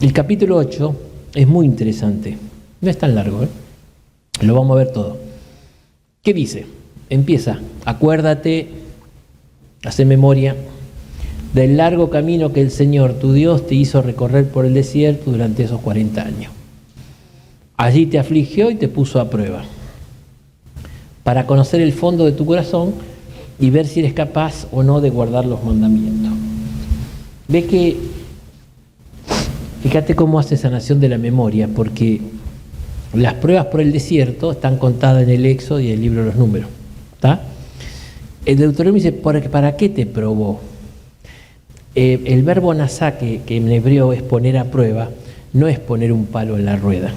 El capítulo 8 es muy interesante. No es tan largo, ¿eh? Lo vamos a ver todo. ¿Qué dice? Empieza, acuérdate, hace memoria del largo camino que el Señor, tu Dios, te hizo recorrer por el desierto durante esos 40 años. Allí te afligió y te puso a prueba, para conocer el fondo de tu corazón y ver si eres capaz o no de guardar los mandamientos. Ve que, fíjate cómo hace sanación de la memoria, porque las pruebas por el desierto están contadas en el Éxodo y en el libro de los Números. ¿Está? El Deuteronomio dice, ¿para qué te probó? El verbo nasá, que en hebreo es poner a prueba, no es poner un palo en la rueda.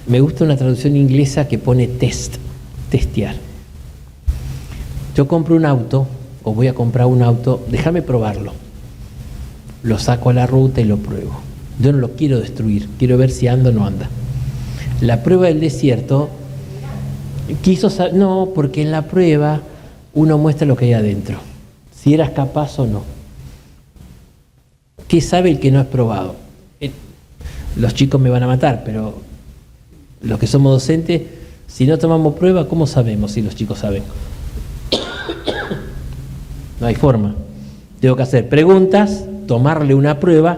Me gusta una traducción inglesa que pone testear. Yo compro un auto, o voy a comprar un auto, déjame probarlo. Lo saco a la ruta y lo pruebo. Yo no lo quiero destruir, quiero ver si anda o no anda. La prueba del desierto, no, porque en la prueba uno muestra lo que hay adentro, si eras capaz o no. ¿Qué sabe el que no es probado? Los chicos me van a matar, pero los que somos docentes, si no tomamos prueba, ¿cómo sabemos si los chicos saben? No hay forma. Tengo que hacer preguntas, tomarle una prueba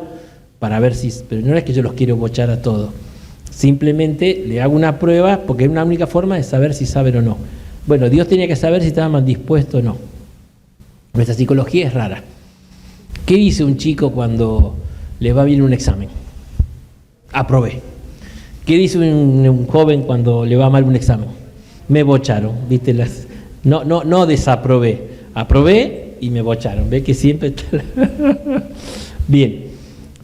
para ver si... Pero no es que yo los quiero bochar a todos. Simplemente le hago una prueba porque es una única forma de saber si saben o no. Bueno, Dios tenía que saber si estaban dispuestos o no. Nuestra psicología es rara. ¿Qué dice un chico cuando le va bien un examen? Aprobé. ¿Qué dice un joven cuando le va mal un examen? Me bocharon, ¿viste? No desaprobé. Aprobé y me bocharon. ¿Ves que siempre está Bien.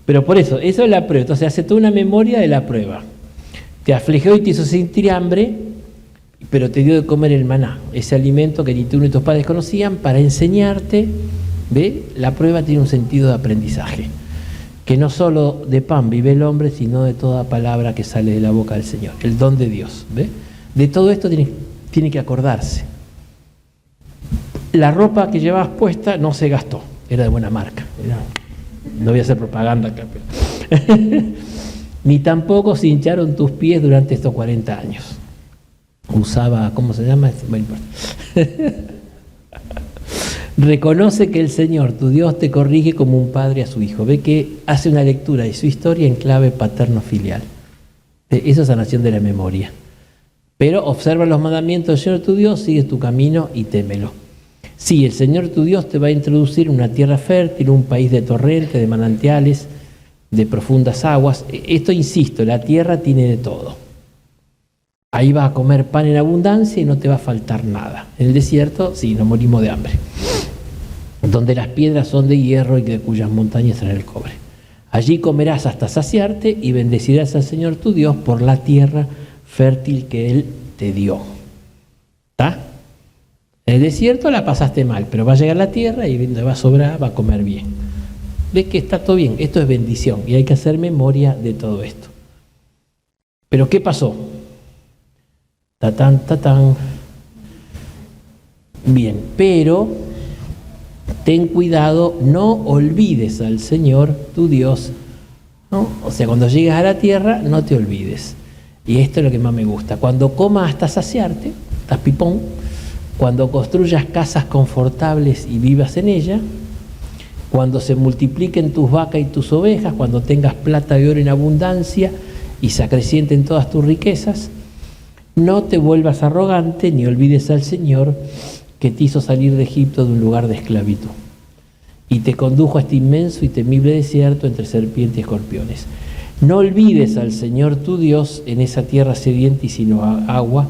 Pero por eso es la prueba. Entonces hace toda una memoria de la prueba. Te afligió y te hizo sentir hambre, pero te dio de comer el maná, ese alimento que ni tú ni tus padres conocían, para enseñarte. ¿Ve? La prueba tiene un sentido de aprendizaje, que no solo de pan vive el hombre, sino de toda palabra que sale de la boca del Señor, el don de Dios. ¿Ve? De todo esto tiene que acordarse. La ropa que llevabas puesta no se gastó, era de buena marca. No voy a hacer propaganda acá, pero ni tampoco se hincharon tus pies durante estos 40 años. Usaba, ¿cómo se llama? Bueno, reconoce que el Señor, tu Dios, te corrige como un padre a su hijo. Ve que hace una lectura de su historia en clave paterno-filial. Esa es sanación de la memoria. Pero observa los mandamientos del Señor tu Dios, sigue tu camino y témelo. Sí, el Señor tu Dios te va a introducir en una tierra fértil, un país de torrentes, de manantiales, de profundas aguas. Esto, insisto, la tierra tiene de todo. Ahí vas a comer pan en abundancia y no te va a faltar nada. En el desierto, sí, nos morimos de hambre. Donde las piedras son de hierro y de cuyas montañas traen el cobre. Allí comerás hasta saciarte y bendecirás al Señor tu Dios por la tierra fértil que Él te dio. ¿Está? En el desierto la pasaste mal, pero va a llegar la tierra y donde va a sobrar, va a comer bien. ¿Ves que está todo bien? Esto es bendición y hay que hacer memoria de todo esto. ¿Pero qué pasó? Tatán. Bien, pero ten cuidado, no olvides al Señor tu Dios, ¿no? O sea, cuando llegues a la tierra, no te olvides. Y esto es lo que más me gusta. Cuando comas hasta saciarte, estás pipón, cuando construyas casas confortables y vivas en ellas, cuando se multipliquen tus vacas y tus ovejas, cuando tengas plata y oro en abundancia y se acrecienten todas tus riquezas, no te vuelvas arrogante ni olvides al Señor que te hizo salir de Egipto, de un lugar de esclavitud, y te condujo a este inmenso y temible desierto entre serpientes y escorpiones. No olvides al Señor tu Dios en esa tierra sedienta y sin agua,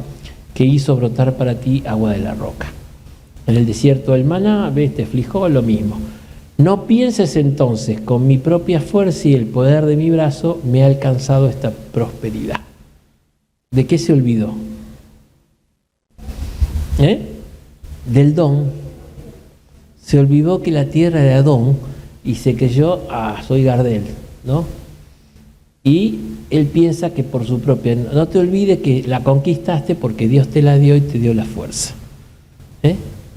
que hizo brotar para ti agua de la roca. En el desierto del maná, ves, te afligió lo mismo. No pienses entonces, con mi propia fuerza y el poder de mi brazo, me ha alcanzado esta prosperidad. ¿De qué se olvidó? Del don. Se olvidó que la tierra era Adón y se creyó, soy Gardel, ¿no? Y él piensa que por su propia... No te olvides que la conquistaste porque Dios te la dio y te dio la fuerza.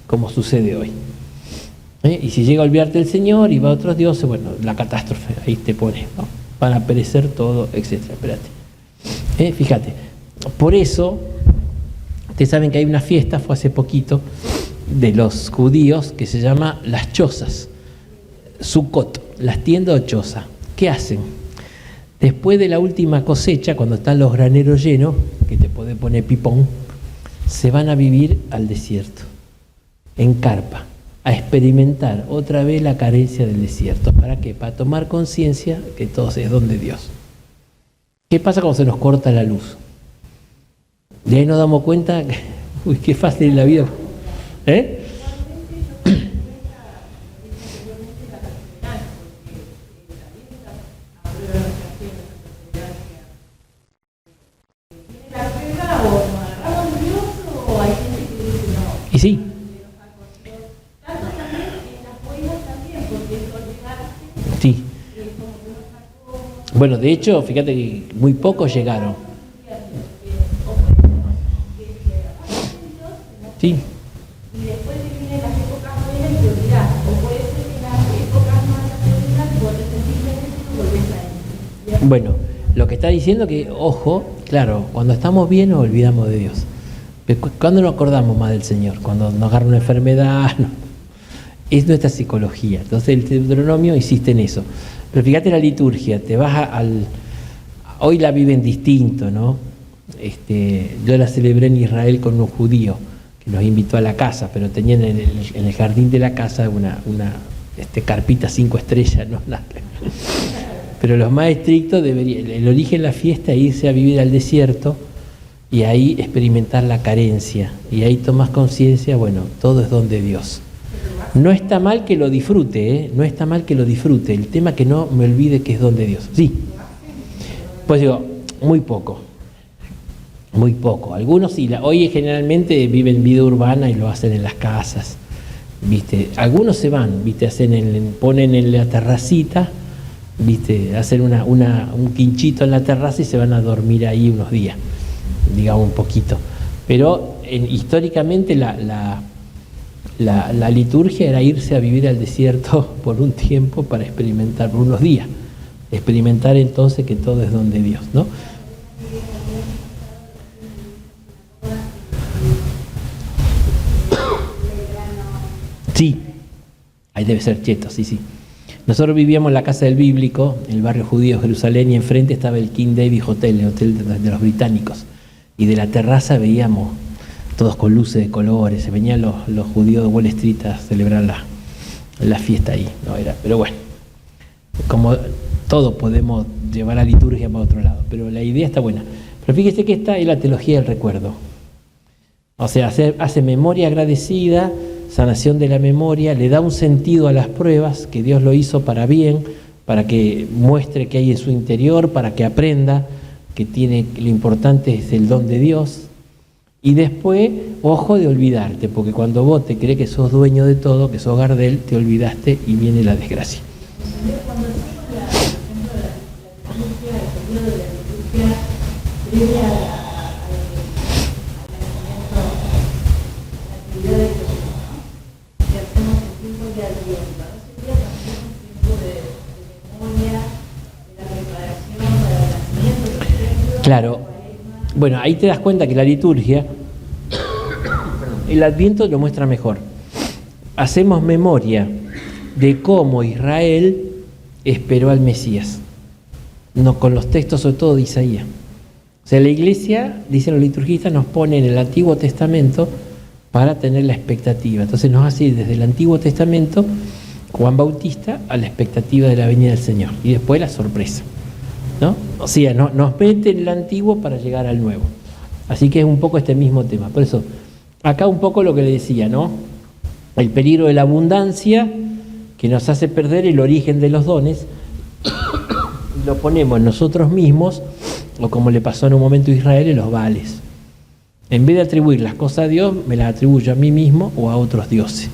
Como sucede hoy. Y si llega a olvidarte el Señor y va a otros dioses, bueno, la catástrofe ahí te pone, ¿no? Van a perecer todo, etc. Espérate. Fíjate, por eso, ustedes saben que hay una fiesta, fue hace poquito, de los judíos que se llama las chozas, Sukkot, las tiendas o chozas. ¿Qué hacen? Después de la última cosecha, cuando están los graneros llenos, que te puede poner pipón, se van a vivir al desierto, en carpa, a experimentar otra vez la carencia del desierto. ¿Para qué? Para tomar conciencia que todo es don de Dios. ¿Qué pasa cuando se nos corta la luz? De ahí nos damos cuenta, uy, qué fácil es la vida. Y sí. Sí. Bueno, de hecho, fíjate que muy pocos llegaron. Sí. Y después que vienen las épocas buenas te olvidás. O puede ser que las épocas malas te olvidás y vos te sentís bendecido y volvés a él. Bueno, lo que está diciendo que, ojo, claro, cuando estamos bien nos olvidamos de Dios. ¿Cuándo nos acordamos más del Señor? Cuando nos agarra una enfermedad. No. Es nuestra psicología. Entonces el Deuteronomio insiste en eso. Pero fíjate la liturgia, te vas hoy la viven distinto, ¿no? Yo la celebré en Israel con un judío que nos invitó a la casa, pero tenían en el jardín de la casa una carpita 5 estrellas, ¿no? Pero los más estrictos deberían, el origen de la fiesta es irse a vivir al desierto y ahí experimentar la carencia. Y ahí tomas conciencia, bueno, todo es don de Dios. No está mal que lo disfrute, no está mal que lo disfrute. El tema que no me olvide que es don de Dios. Sí. Pues digo, muy poco. Muy poco. Algunos sí, hoy generalmente viven vida urbana y lo hacen en las casas. ¿Viste? Algunos se van, ¿viste? Ponen en la terracita, ¿viste? Hacen un quinchito en la terraza y se van a dormir ahí unos días, digamos un poquito. Pero históricamente la liturgia era irse a vivir al desierto por un tiempo para experimentar, por unos días. Experimentar entonces que todo es don de Dios, ¿no? Sí, ahí debe ser cheto, sí. Nosotros vivíamos en la casa del bíblico, en el barrio judío de Jerusalén, y enfrente estaba el King David Hotel, el hotel de los británicos. Y de la terraza veíamos todos con luces de colores, se venían los judíos de Wall Street a celebrar la fiesta ahí. Pero bueno, como todo podemos llevar la liturgia para otro lado, pero la idea está buena. Pero fíjese que esta es la teología del recuerdo. O sea, hace memoria agradecida, sanación de la memoria, le da un sentido a las pruebas, que Dios lo hizo para bien, para que muestre que hay en su interior, para que aprenda que lo importante es el don de Dios. Y después, ojo de olvidarte, porque cuando vos te crees que sos dueño de todo, que sos Gardel, te olvidaste y viene la desgracia. Cuando hacemos la liturgia, el periodo de la liturgia, previa a la actividad de Jesús, ¿no? Que hacemos el tiempo de Adviento, ¿no? Sería también un tiempo de memoria, de la preparación para el nacimiento, por ejemplo. Claro. Bueno, ahí te das cuenta que la liturgia, el Adviento lo muestra mejor. Hacemos memoria de cómo Israel esperó al Mesías, no con los textos sobre todo de Isaías. O sea, la iglesia, dicen los liturgistas, nos pone en el Antiguo Testamento para tener la expectativa. Entonces nos hace ir desde el Antiguo Testamento, Juan Bautista, a la expectativa de la venida del Señor. Y después la sorpresa, ¿no? O sea, nos mete en el Antiguo para llegar al Nuevo. Así que es un poco este mismo tema. Por eso, acá un poco lo que le decía, ¿no? El peligro de la abundancia que nos hace perder el origen de los dones, lo ponemos nosotros mismos, o como le pasó en un momento a Israel, en los Baales. En vez de atribuir las cosas a Dios, me las atribuyo a mí mismo o a otros dioses.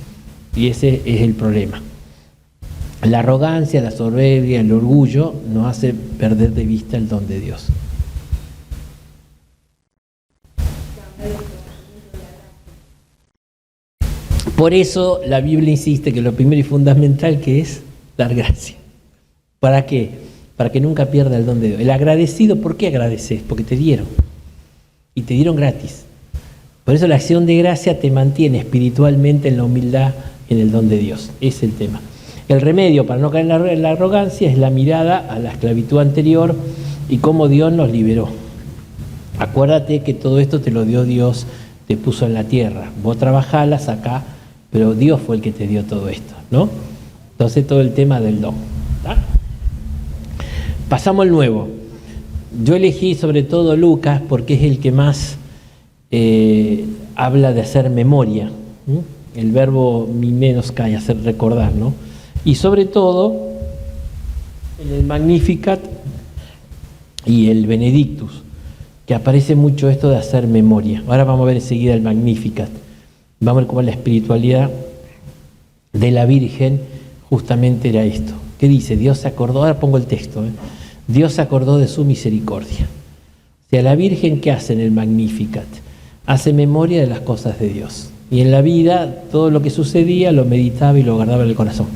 Y ese es el problema. La arrogancia, la soberbia, el orgullo nos hace perder de vista el don de Dios. Por eso la Biblia insiste que lo primero y fundamental que es dar gracia. ¿Para qué? para que nunca pierda el don de Dios. El agradecido, ¿por qué agradeces? Porque te dieron. Y te dieron gratis. Por eso la acción de gracia te mantiene espiritualmente en la humildad, en el don de Dios. Ese es el tema. El remedio para no caer en la arrogancia es la mirada a la esclavitud anterior y cómo Dios nos liberó. Acuérdate que todo esto te lo dio Dios, te puso en la tierra. Vos trabajás acá, pero Dios fue el que te dio todo esto, ¿no? Entonces todo el tema del don. ¿Tá? Pasamos al nuevo. Yo elegí sobre todo Lucas porque es el que más habla de hacer memoria. El verbo mimenoskai, hacer recordar, ¿no? Y sobre todo en el Magnificat y el Benedictus, que aparece mucho esto de hacer memoria. Ahora vamos a ver enseguida el Magnificat. Vamos a ver cómo la espiritualidad de la Virgen justamente era esto. ¿Qué dice? Dios se acordó, ahora pongo el texto, Dios se acordó de su misericordia. O sea, la Virgen, ¿qué hace en el Magnificat? Hace memoria de las cosas de Dios. Y en la vida, todo lo que sucedía lo meditaba y lo guardaba en el corazón.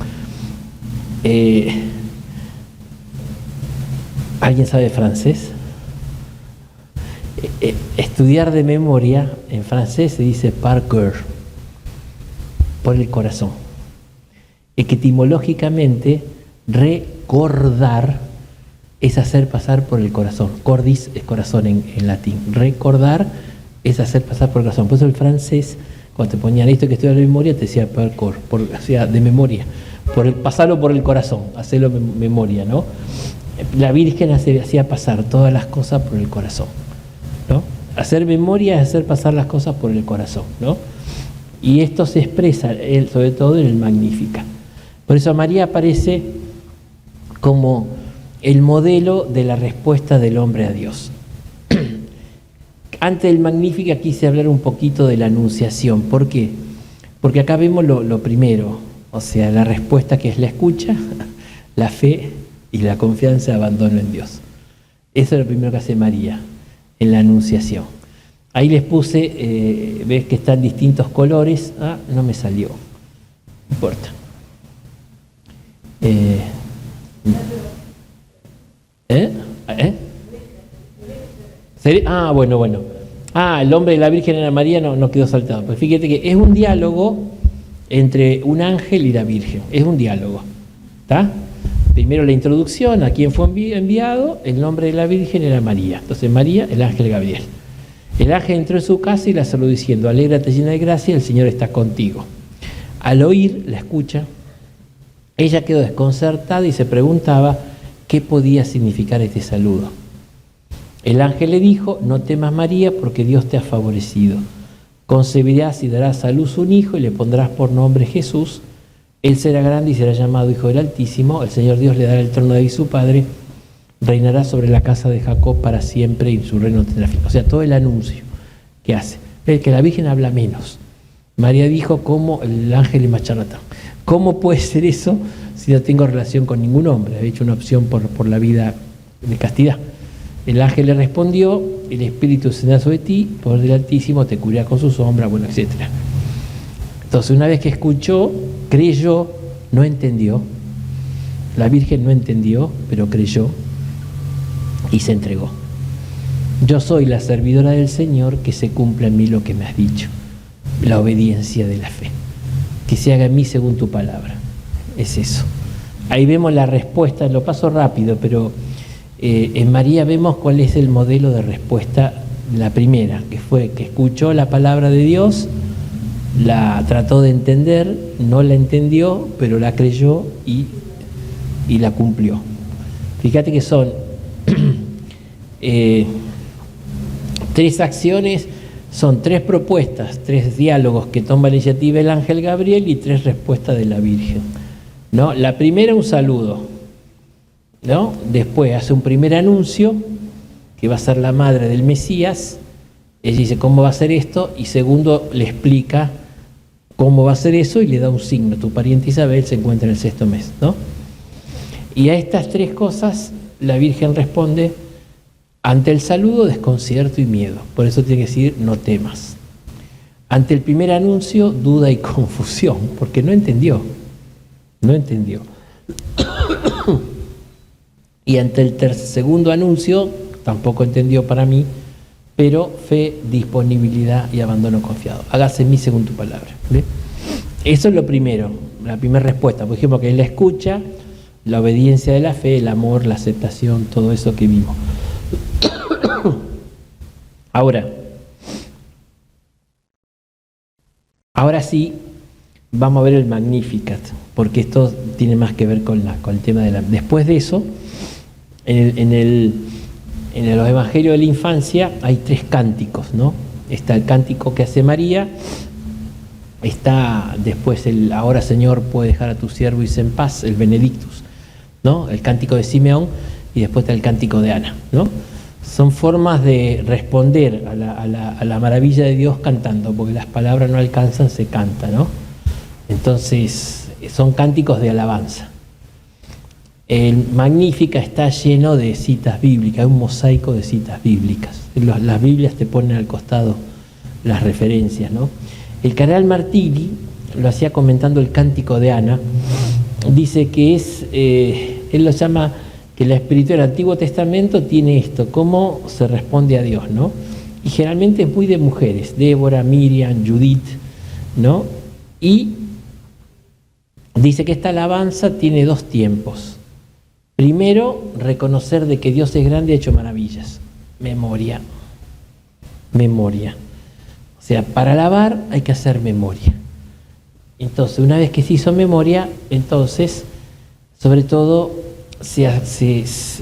¿Alguien sabe francés? Estudiar de memoria, en francés se dice par cœur, por el corazón. Etimológicamente, recordar es hacer pasar por el corazón. Cordis es corazón en latín. Recordar es hacer pasar por el corazón. Por eso el francés, cuando te ponían esto que estudiar de memoria, te decía par cœur, o sea, de memoria. Pasarlo por el corazón, hacerlo memoria, ¿no? La Virgen hacía pasar todas las cosas por el corazón, ¿no? Hacer memoria es hacer pasar las cosas por el corazón, ¿no? Y esto se expresa, sobre todo en el Magnificat. Por eso María aparece como el modelo de la respuesta del hombre a Dios. Antes del Magnificat quise hablar un poquito de la Anunciación. ¿Por qué? Porque acá vemos lo primero, o sea, la respuesta que es la escucha, la fe y la confianza y abandono en Dios. Eso es lo primero que hace María en la Anunciación. Ahí les puse, ves que están distintos colores. Ah, no me salió. No importa. Ah, bueno. Ah, el nombre de la Virgen era María, no quedó saltado. Pero fíjate que es un diálogo entre un ángel y la Virgen. Es un diálogo. ¿Está? Primero la introducción, a quién fue enviado, el nombre de la Virgen era María. Entonces María, el ángel Gabriel. El ángel entró en su casa y la saludó diciendo: alégrate llena de gracia, el Señor está contigo. Al oír, la escucha, ella quedó desconcertada y se preguntaba qué podía significar este saludo. El ángel le dijo: no temas, María, porque Dios te ha favorecido. Concebirás y darás a luz un hijo y le pondrás por nombre Jesús. Él será grande y será llamado Hijo del Altísimo. El Señor Dios le dará el trono de David su padre. Reinará sobre la casa de Jacob para siempre y su reino no tendrá fin. O sea, todo el anuncio que hace. Es que la Virgen habla menos. María dijo: ¿cómo? El ángel es más charlatán. ¿Cómo puede ser eso si no tengo relación con ningún hombre? Había hecho una opción por la vida de castidad. El ángel le respondió: el Espíritu descenderá sobre ti, poder del Altísimo te cubrirá con su sombra, bueno, etc. Entonces, una vez que escuchó, creyó, no entendió. La Virgen no entendió, pero creyó y se entregó. Yo soy la servidora del Señor, que se cumpla en mí lo que me has dicho. La obediencia de la fe. Que se haga en mí según tu palabra. Es eso. Ahí vemos la respuesta, lo paso rápido, pero en María vemos cuál es el modelo de respuesta, la primera, que fue que escuchó la palabra de Dios, la trató de entender, no la entendió, pero la creyó y la cumplió. Fíjate que son tres acciones, son tres propuestas, tres diálogos que toma la iniciativa el ángel Gabriel y tres respuestas de la Virgen, ¿no? La primera, un saludo, ¿no? Después hace un primer anuncio, que va a ser la madre del Mesías. Ella dice cómo va a ser esto, y segundo, le explica cómo va a ser eso y le da un signo: tu pariente Isabel se encuentra en el 6º mes, ¿no? Y a estas tres cosas la Virgen responde ante el saludo: desconcierto y miedo. Por eso tiene que decir: no temas. Ante el primer anuncio, duda y confusión, porque no entendió. Y ante el segundo anuncio, tampoco entendió para mí, pero fe, disponibilidad y abandono confiado. Hágase en mí según tu palabra. ¿Ve? Eso es lo primero, la primera respuesta. Por ejemplo, que él la escucha, la obediencia de la fe, el amor, la aceptación, todo eso que vimos. Ahora sí, vamos a ver el Magnificat, porque esto tiene más que ver con el tema de la... Después de eso, en los evangelios de la infancia hay 3 cánticos, ¿no? Está el cántico que hace María, está después el ahora Señor puede dejar a tu siervo irse en paz, el Benedictus, ¿no? El cántico de Simeón, y después está el cántico de Ana, ¿no? Son formas de responder a la maravilla de Dios cantando, porque las palabras no alcanzan, se canta, ¿no? Entonces, son cánticos de alabanza. El Magnífica está lleno de citas bíblicas, un mosaico de citas bíblicas. Las Biblias te ponen al costado las referencias, ¿no? El cardenal Martini lo hacía comentando el cántico de Ana, dice que él lo llama que la espiritualidad del Antiguo Testamento tiene esto, cómo se responde a Dios, ¿no? Y generalmente es muy de mujeres, Débora, Miriam, Judith, ¿no? Y dice que esta alabanza tiene 2 tiempos. Primero, reconocer de que Dios es grande y ha hecho maravillas. Memoria. O sea, para alabar hay que hacer memoria. Entonces, una vez que se hizo memoria, entonces, sobre todo,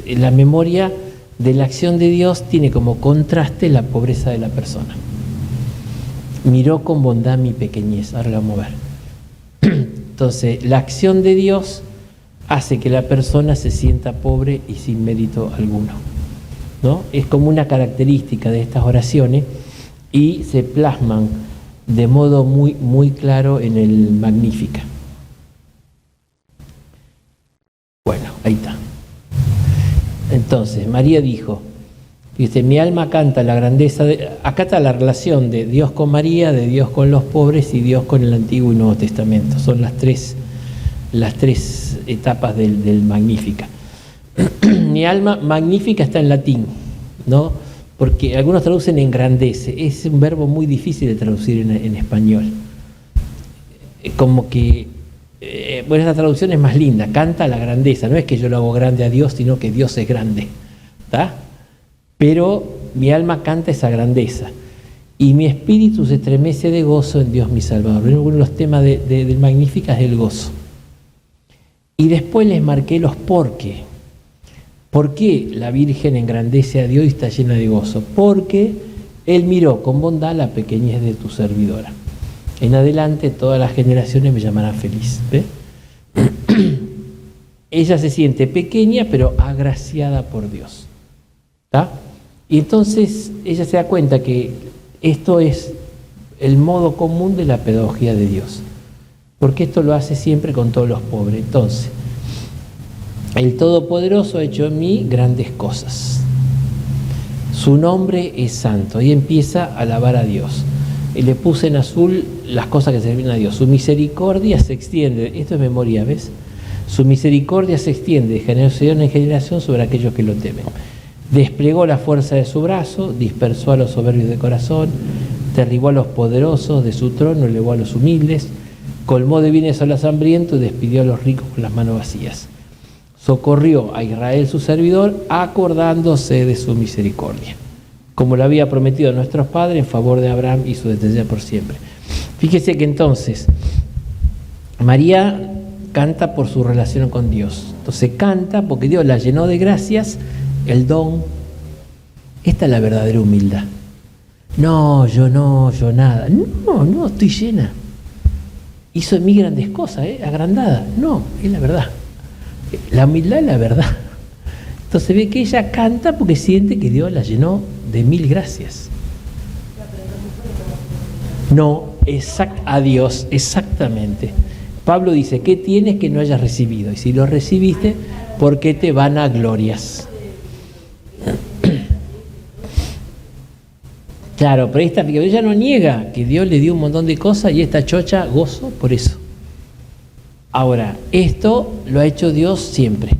la memoria de la acción de Dios tiene como contraste la pobreza de la persona. Miró con bondad mi pequeñez, ahora lo vamos a ver. Entonces, la acción de Dios hace que la persona se sienta pobre y sin mérito alguno, ¿no? Es como una característica de estas oraciones y se plasman de modo muy, muy claro en el Magnífica. Bueno, ahí está. Entonces, María dijo, dice, mi alma canta la grandeza de... Acá está la relación de Dios con María, de Dios con los pobres y Dios con el Antiguo y Nuevo Testamento. Son las tres etapas del Magnífica. Mi alma magnífica está en latín, ¿no? Porque algunos traducen engrandece. Es un verbo muy difícil de traducir en español. Como que, bueno, esta traducción es más linda, canta la grandeza. No es que yo lo hago grande a Dios, sino que Dios es grande, ¿está? Pero mi alma canta esa grandeza. Y mi espíritu se estremece de gozo en Dios mi Salvador. Uno de los temas del Magnífica es el gozo. Y después les marqué los por qué. ¿Por qué la Virgen engrandece a Dios y está llena de gozo? Porque Él miró con bondad la pequeñez de tu servidora. En adelante todas las generaciones me llamarán feliz. ¿Ve? Ella se siente pequeña pero agraciada por Dios. ¿Está? Y entonces ella se da cuenta que esto es el modo común de la pedagogía de Dios. Porque esto lo hace siempre con todos los pobres. Entonces, el Todopoderoso ha hecho en mí grandes cosas. Su nombre es santo. Y empieza a alabar a Dios. Y le puse en azul las cosas que sirven a Dios. Su misericordia se extiende. Esto es memoria, ¿ves? Su misericordia se extiende de generación en generación sobre aquellos que lo temen. Desplegó la fuerza de su brazo, dispersó a los soberbios de corazón, derribó a los poderosos de su trono, elevó a los humildes, colmó de bienes a los hambrientos y despidió a los ricos con las manos vacías. Socorrió a Israel su servidor, acordándose de su misericordia, como lo había prometido a nuestros padres en favor de Abraham y su descendencia por siempre. Fíjese que entonces María canta por su relación con Dios. Entonces canta porque Dios la llenó de gracias, el don. Esta es la verdadera humildad. No, yo nada. No, estoy llena. Hizo en mí grandes cosas, agrandada. No, es la verdad. La humildad es la verdad. Entonces ve que ella canta porque siente que Dios la llenó de 1000 gracias. No, a Dios, exactamente. Pablo dice, ¿qué tienes que no hayas recibido? Y si lo recibiste, ¿por qué te vanaglorias? Claro, pero ella no niega que Dios le dio un montón de cosas y esta chocha gozo por eso. Ahora, esto lo ha hecho Dios siempre.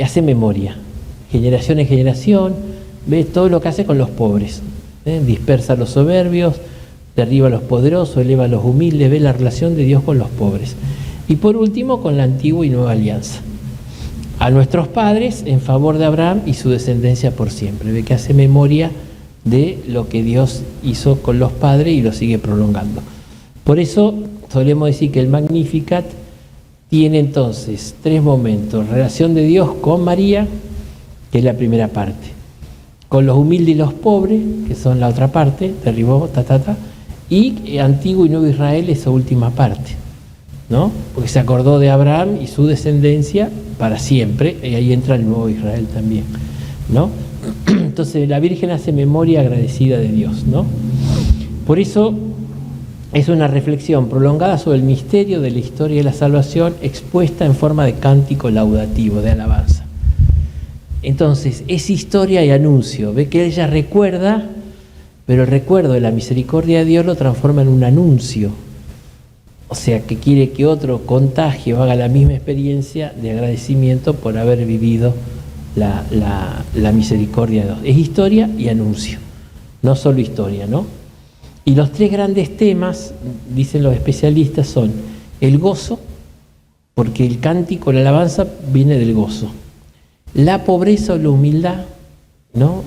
hace memoria, generación en generación, ve todo lo que hace con los pobres, dispersa a los soberbios, derriba a los poderosos, eleva a los humildes, ve la relación de Dios con los pobres. Y por último, con la antigua y nueva alianza. A nuestros padres en favor de Abraham y su descendencia por siempre. Ve que hace memoria de lo que Dios hizo con los padres y lo sigue prolongando. Por eso solemos decir que el Magnificat tiene entonces 3 momentos: relación de Dios con María, que es la primera parte, con los humildes y los pobres, que son la otra parte, derribó, y antiguo y nuevo Israel, esa última parte, ¿no? Porque se acordó de Abraham y su descendencia para siempre, y ahí entra el nuevo Israel también, ¿no? Entonces la Virgen hace memoria agradecida de Dios, ¿no? Por eso es una reflexión prolongada sobre el misterio de la historia de la salvación, expuesta en forma de cántico laudativo, de alabanza. Entonces, es historia y anuncio. Ve que ella recuerda, pero el recuerdo de la misericordia de Dios lo transforma en un anuncio. O sea, que quiere que otro contagie o haga la misma experiencia de agradecimiento por haber vivido la misericordia de Dios. Es historia y anuncio, no solo historia, ¿no? Y los 3 grandes temas, dicen los especialistas, son el gozo, porque el cántico, la alabanza viene del gozo. La pobreza o la humildad, ¿no?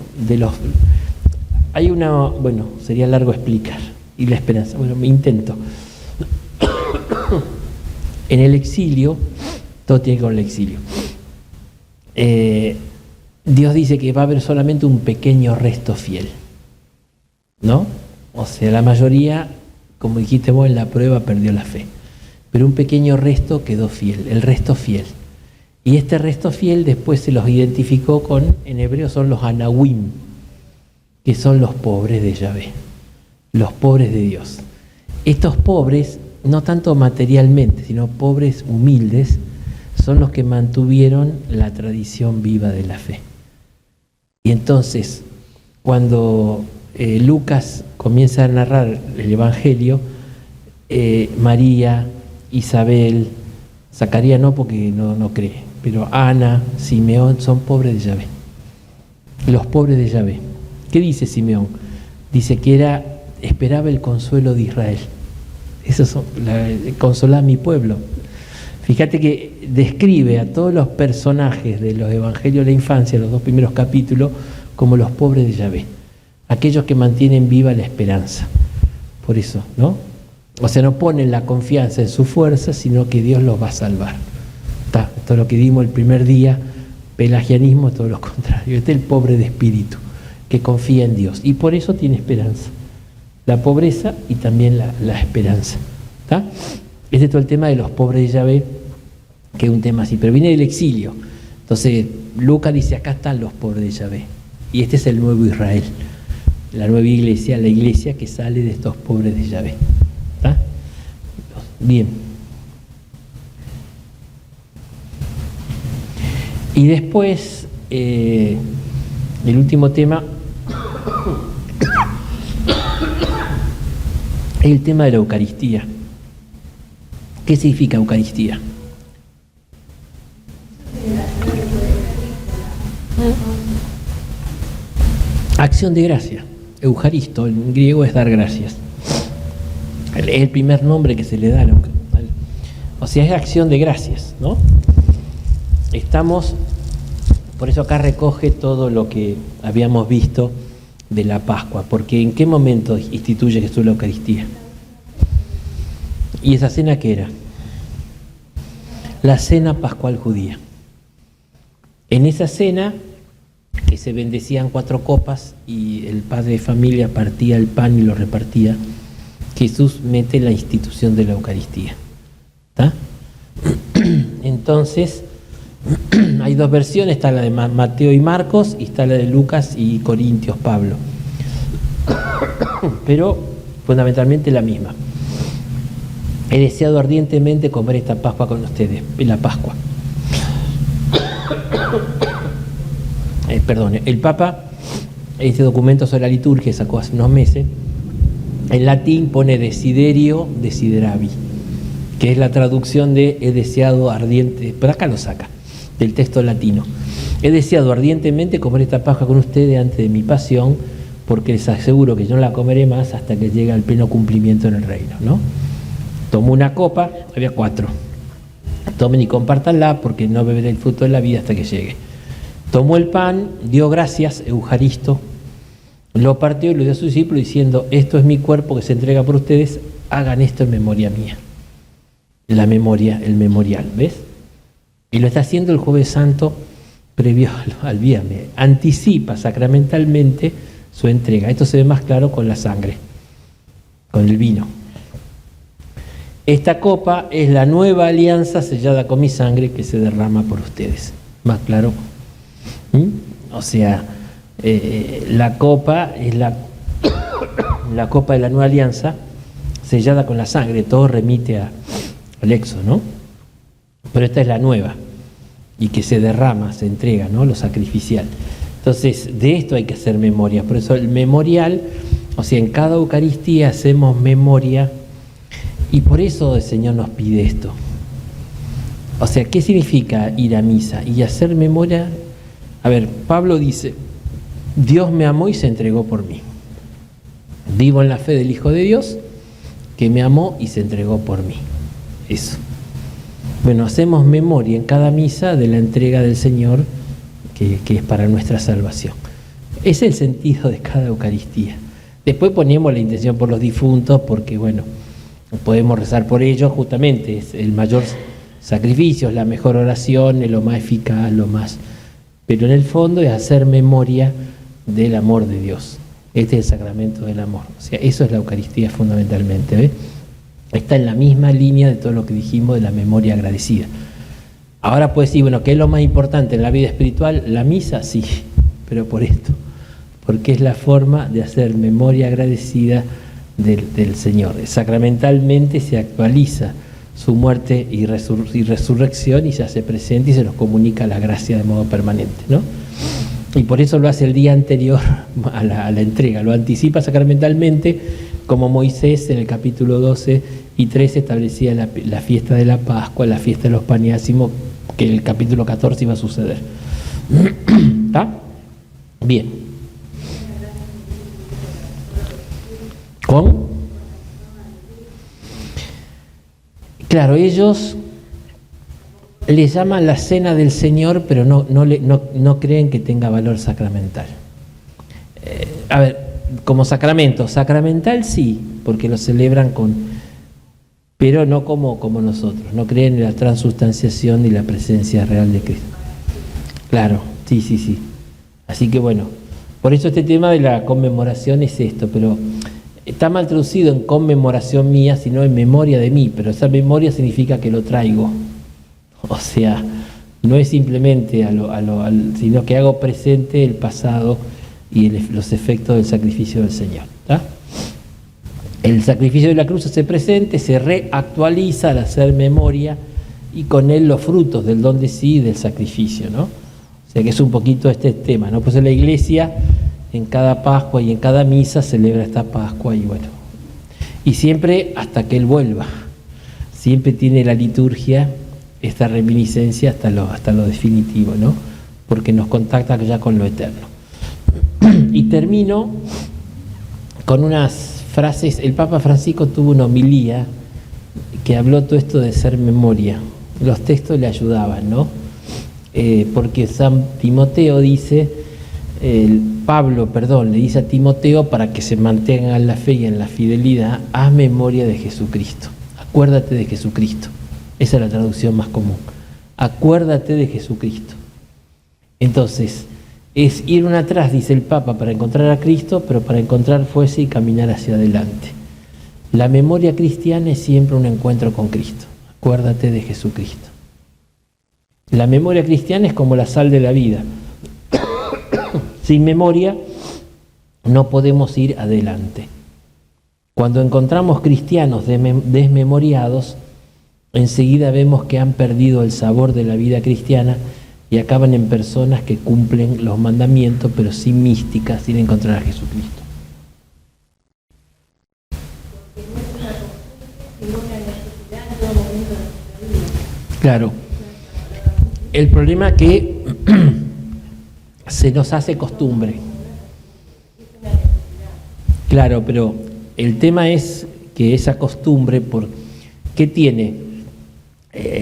Hay una, bueno, sería largo explicar, y la esperanza, bueno, me intento. En el exilio, todo tiene que ver con el exilio. Dios dice que va a haber solamente un pequeño resto fiel, ¿no? O sea, la mayoría, como dijiste vos, en la prueba perdió la fe. Pero un pequeño resto quedó fiel, el resto fiel. Y este resto fiel después se los identificó con, en hebreo son los Anawim, que son los pobres de Yahvé, los pobres de Dios. Estos pobres, no tanto materialmente, sino pobres humildes, son los que mantuvieron la tradición viva de la fe. Y entonces, cuando Lucas comienza a narrar el Evangelio, María, Isabel, Zacarías no, porque no cree, pero Ana, Simeón son pobres de Yahvé. Los pobres de Yahvé. ¿Qué dice Simeón? Dice que esperaba el consuelo de Israel. Eso es consolar a mi pueblo. Fíjate que describe a todos los personajes de los Evangelios de la infancia, los 2 primeros capítulos, como los pobres de Yahvé. Aquellos que mantienen viva la esperanza. Por eso, ¿no? O sea, no ponen la confianza en su fuerza, sino que Dios los va a salvar. Todo lo que dimos el primer día, pelagianismo, todo lo contrario. Este es el pobre de espíritu, que confía en Dios. Y por eso tiene esperanza. La pobreza y también la esperanza. ¿Está? Este es todo el tema de los pobres de Yahvé, que es un tema así, pero viene del exilio. Entonces, Lucas dice, acá están los pobres de Yahvé. Y este es el nuevo Israel. La nueva iglesia, la iglesia que sale de estos pobres de Yahvé. ¿Está? Bien. Y después, el último tema es el tema de la Eucaristía. ¿Qué significa Eucaristía? Acción de gracia. Eucaristo, en griego es dar gracias. Es el primer nombre que se le da. O sea, es acción de gracias, ¿no? Estamos, por eso acá recoge todo lo que habíamos visto de la Pascua, porque ¿en qué momento instituye Jesús la Eucaristía? ¿Y esa cena qué era? La cena pascual judía. En esa cena, que se bendecían 4 copas y el padre de familia partía el pan y lo repartía, Jesús mete la institución de la Eucaristía. ¿Está? Entonces, hay 2 versiones, está la de Mateo y Marcos y está la de Lucas y Corintios, Pablo. Pero fundamentalmente la misma. He deseado ardientemente comer esta Pascua con ustedes, la Pascua. Perdón, el Papa, este documento sobre la liturgia sacó hace unos meses, en latín pone desiderio desideravi, que es la traducción de he deseado ardiente, pero acá lo saca, del texto latino. He deseado ardientemente comer esta Pascua con ustedes antes de mi pasión, porque les aseguro que yo no la comeré más hasta que llegue al pleno cumplimiento en el reino, ¿no? Tomó una copa, había 4. Tomen y compártanla, porque no beberé el fruto de la vida hasta que llegue. Tomó el pan, dio gracias, Eucaristo, lo partió y lo dio a sus discípulos diciendo: esto es mi cuerpo que se entrega por ustedes, hagan esto en memoria mía. La memoria, el memorial, ¿ves? Y lo está haciendo el Jueves Santo previo al viernes. Anticipa sacramentalmente su entrega. Esto se ve más claro con la sangre, con el vino. Esta copa es la nueva alianza sellada con mi sangre que se derrama por ustedes. Más claro. O sea, la copa es la copa de la nueva alianza sellada con la sangre. Todo remite al Éxodo, ¿no? Pero esta es la nueva y que se derrama, se entrega, ¿no? Lo sacrificial. Entonces, de esto hay que hacer memoria. Por eso el memorial, o sea, en cada Eucaristía hacemos memoria, y por eso el Señor nos pide esto. O sea, ¿qué significa ir a misa y hacer memoria? A ver, Pablo dice: Dios me amó y se entregó por mí. Vivo en la fe del Hijo de Dios, que me amó y se entregó por mí. Eso. Bueno, hacemos memoria en cada misa de la entrega del Señor, que es para nuestra salvación. Ese es el sentido de cada Eucaristía. Después ponemos la intención por los difuntos, porque bueno, podemos rezar por ellos, justamente es el mayor sacrificio, es la mejor oración, es lo más eficaz, lo más... Pero en el fondo es hacer memoria del amor de Dios. Este es el sacramento del amor. O sea, eso es la Eucaristía fundamentalmente, ¿ves? Está en la misma línea de todo lo que dijimos de la memoria agradecida. Ahora puedes decir, bueno, ¿qué es lo más importante en la vida espiritual? La misa, sí, pero por esto, porque es la forma de hacer memoria agradecida del Señor. Sacramentalmente se actualiza su muerte y resurrección y se hace presente y se nos comunica la gracia de modo permanente, ¿no? Y por eso lo hace el día anterior a la entrega, lo anticipa sacramentalmente, como Moisés en el capítulo 12 y 13 establecía la fiesta de la Pascua, la fiesta de los panes ácimos, que en el capítulo 14 iba a suceder. ¿Está? Bien. ¿Con? Claro, ellos le llaman la cena del Señor, pero no creen que tenga valor sacramental. A ver, como sacramento, sacramental sí, porque lo celebran pero no como nosotros, no creen en la transustanciación ni la presencia real de Cristo. Claro, sí. Así que bueno, por eso este tema de la conmemoración es esto, pero está mal traducido en conmemoración mía, sino en memoria de mí, pero esa memoria significa que lo traigo. O sea, no es simplemente sino que hago presente el pasado y los efectos del sacrificio del Señor. ¿Tá? El sacrificio de la cruz se hace presente, se reactualiza al hacer memoria y con él los frutos del don de sí y del sacrificio, ¿no? O sea que es un poquito este tema, ¿no? Pues en la Iglesia, en cada Pascua y en cada misa celebra esta Pascua y bueno, y siempre hasta que Él vuelva, siempre tiene la liturgia esta reminiscencia hasta lo definitivo, ¿no? Porque nos contacta ya con lo eterno. Y termino con unas frases. El Papa Francisco tuvo una homilía que habló todo esto de ser memoria. Los textos le ayudaban, ¿no? Porque San Timoteo dice, le dice a Timoteo, para que se mantenga en la fe y en la fidelidad, haz memoria de Jesucristo. Acuérdate de Jesucristo. Esa es la traducción más común. Acuérdate de Jesucristo. Entonces, es ir uno atrás, dice el Papa, para encontrar a Cristo, pero para encontrar fuerza y caminar hacia adelante. La memoria cristiana es siempre un encuentro con Cristo. Acuérdate de Jesucristo. La memoria cristiana es como la sal de la vida. Sin memoria no podemos ir adelante. Cuando encontramos cristianos desmemoriados, enseguida vemos que han perdido el sabor de la vida cristiana y acaban en personas que cumplen los mandamientos, pero sin mística, sin encontrar a Jesucristo. Claro. El problema es que se nos hace costumbre. Claro, pero el tema es que esa costumbre, ¿qué tiene?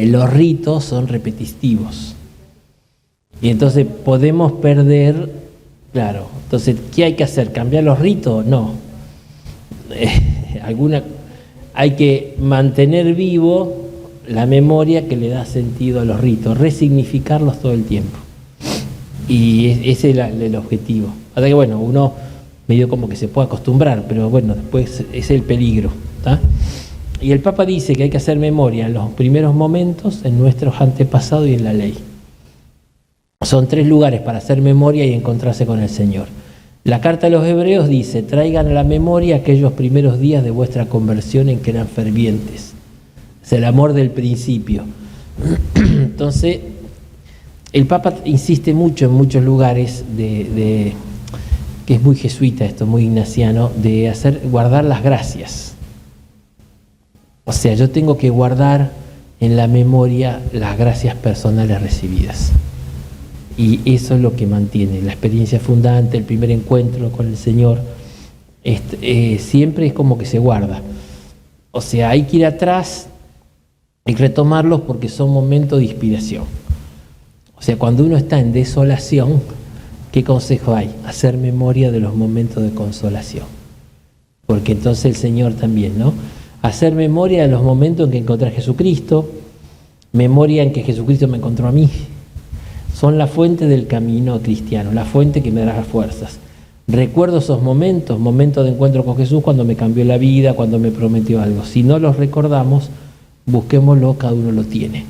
Los ritos son repetitivos. Y entonces podemos perder, claro, entonces, ¿qué hay que hacer? ¿Cambiar los ritos? No. Hay que mantener vivo la memoria que le da sentido a los ritos, resignificarlos todo el tiempo. Y ese es el objetivo. Hasta que bueno, uno medio como que se puede acostumbrar, pero bueno, después es el peligro, ¿tá? Y el Papa dice que hay que hacer memoria en los primeros momentos, en nuestros antepasados y en la ley. Son 3 lugares para hacer memoria y encontrarse con el Señor. La carta a los Hebreos dice: traigan a la memoria aquellos primeros días de vuestra conversión en que eran fervientes. Es el amor del principio. Entonces, el Papa insiste mucho en muchos lugares que es muy jesuita esto, muy ignaciano, de guardar las gracias. O sea, yo tengo que guardar en la memoria las gracias personales recibidas. Y eso es lo que mantiene la experiencia fundante, el primer encuentro con el Señor. Siempre es como que se guarda. O sea, hay que ir atrás y retomarlos porque son momentos de inspiración. O sea, cuando uno está en desolación, ¿qué consejo hay? Hacer memoria de los momentos de consolación. Porque entonces el Señor también, ¿no? Hacer memoria de los momentos en que encontré a Jesucristo, memoria en que Jesucristo me encontró a mí. Son la fuente del camino cristiano, la fuente que me da las fuerzas. Recuerdo esos momentos de encuentro con Jesús cuando me cambió la vida, cuando me prometió algo. Si no los recordamos, busquémoslo, cada uno lo tiene.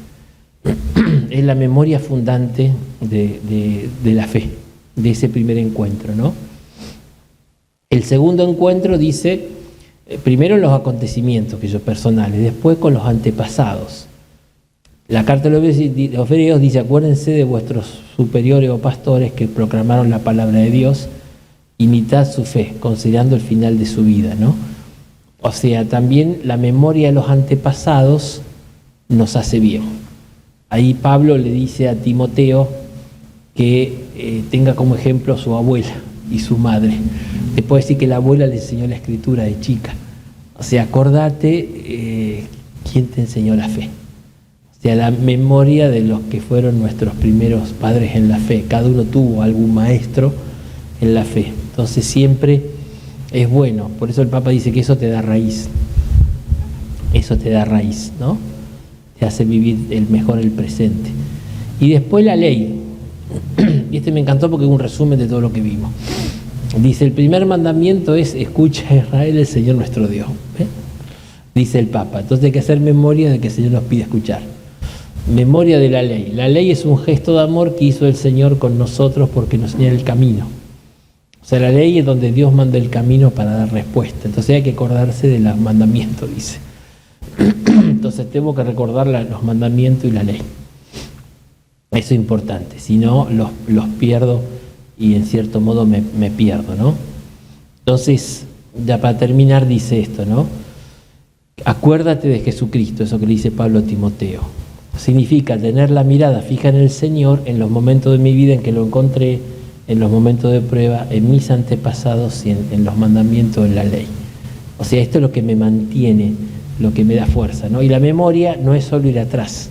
Es la memoria fundante de la fe, de ese primer encuentro, ¿no? El segundo encuentro dice, primero en los acontecimientos que son personales, después con los antepasados. La carta de los Hebreos dice: acuérdense de vuestros superiores o pastores que proclamaron la palabra de Dios, imitad su fe, considerando el final de su vida, ¿no? O sea, también la memoria de los antepasados nos hace bien. Ahí Pablo le dice a Timoteo que tenga como ejemplo a su abuela y su madre. Te puedo decir que la abuela le enseñó la escritura de chica. O sea, acordate quién te enseñó la fe. O sea, la memoria de los que fueron nuestros primeros padres en la fe. Cada uno tuvo algún maestro en la fe. Entonces siempre es bueno. Por eso el Papa dice que eso te da raíz. Eso te da raíz, ¿no? Te hace vivir mejor el presente. Y después la ley. Y me encantó porque es un resumen de todo lo que vimos. Dice: el primer mandamiento es: escucha a Israel, el Señor nuestro Dios. Dice el Papa. Entonces hay que hacer memoria de que el Señor nos pide escuchar. Memoria de la ley. La ley es un gesto de amor que hizo el Señor con nosotros porque nos señala el camino. O sea, la ley es donde Dios manda el camino para dar respuesta. Entonces hay que acordarse de los mandamientos, dice. Entonces tengo que recordar los mandamientos y la ley. Eso es importante. Si no, los pierdo y en cierto modo me pierdo, ¿no? Entonces, ya para terminar dice esto, ¿no? Acuérdate de Jesucristo, eso que le dice Pablo a Timoteo. Significa tener la mirada fija en el Señor en los momentos de mi vida en que lo encontré, en los momentos de prueba, en mis antepasados y en los mandamientos de la ley. O sea, esto es lo que me mantiene, lo que me da fuerza, ¿no? Y la memoria no es solo ir atrás,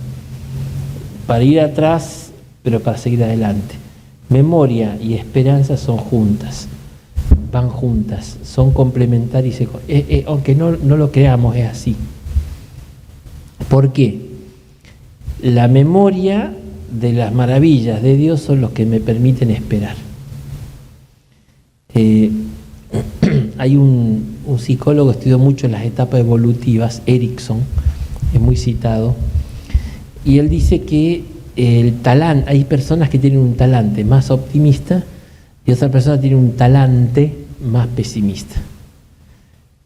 para ir atrás, pero para seguir adelante. Memoria y esperanza son juntas, van juntas, son complementarias, aunque no lo creamos, es así. ¿Por qué? La memoria de las maravillas de Dios son los que me permiten esperar. Hay un psicólogo que estudió mucho las etapas evolutivas, Erickson, es muy citado, y él dice que hay personas que tienen un talante más optimista y otras personas tienen un talante más pesimista.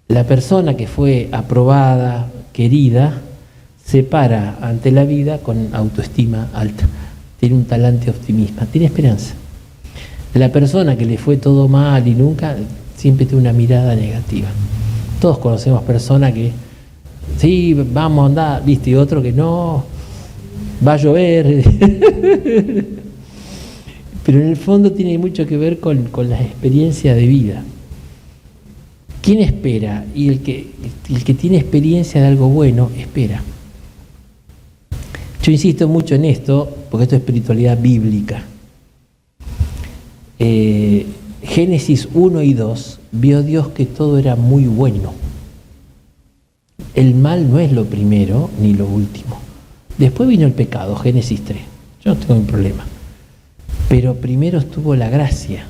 La persona que fue aprobada, querida, se para ante la vida con autoestima alta, tiene un talante optimista, tiene esperanza. La persona que le fue todo mal y nunca, siempre tiene una mirada negativa. Todos conocemos personas que, sí, vamos a andar, viste, y otro que no. va a llover. Pero en el fondo tiene mucho que ver con las experiencias de vida. ¿Quién espera? Y el que tiene experiencia de algo bueno, espera. Yo insisto mucho en esto, porque esto es espiritualidad bíblica. Génesis 1 y 2, vio Dios que todo era muy bueno. El mal no es lo primero ni lo último. Después vino el pecado, Génesis 3. Yo no tengo ningún problema. Pero primero estuvo la gracia,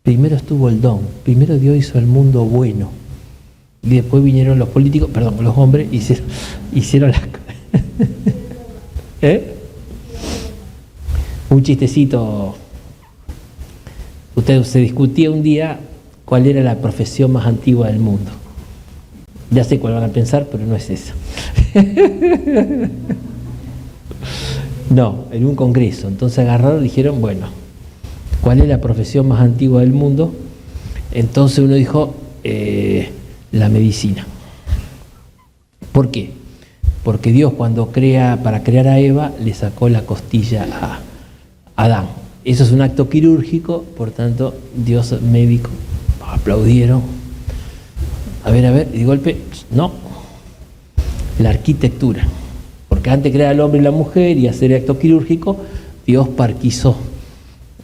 primero estuvo el don, primero Dios hizo el mundo bueno. Y después vinieron los políticos, los hombres, hicieron las cosas. Un chistecito. Se discutía un día cuál era la profesión más antigua del mundo. Ya sé cuál van a pensar, pero no es esa. No, en un congreso. Entonces agarraron y dijeron, bueno, ¿cuál es la profesión más antigua del mundo? Entonces uno dijo, la medicina. ¿Por qué? Porque Dios para crear a Eva, le sacó la costilla a Adán. Eso es un acto quirúrgico, por tanto, Dios médico, aplaudieron. A ver, y de golpe, no. La arquitectura. Porque antes de crear al hombre y la mujer y hacer acto quirúrgico, Dios parquizó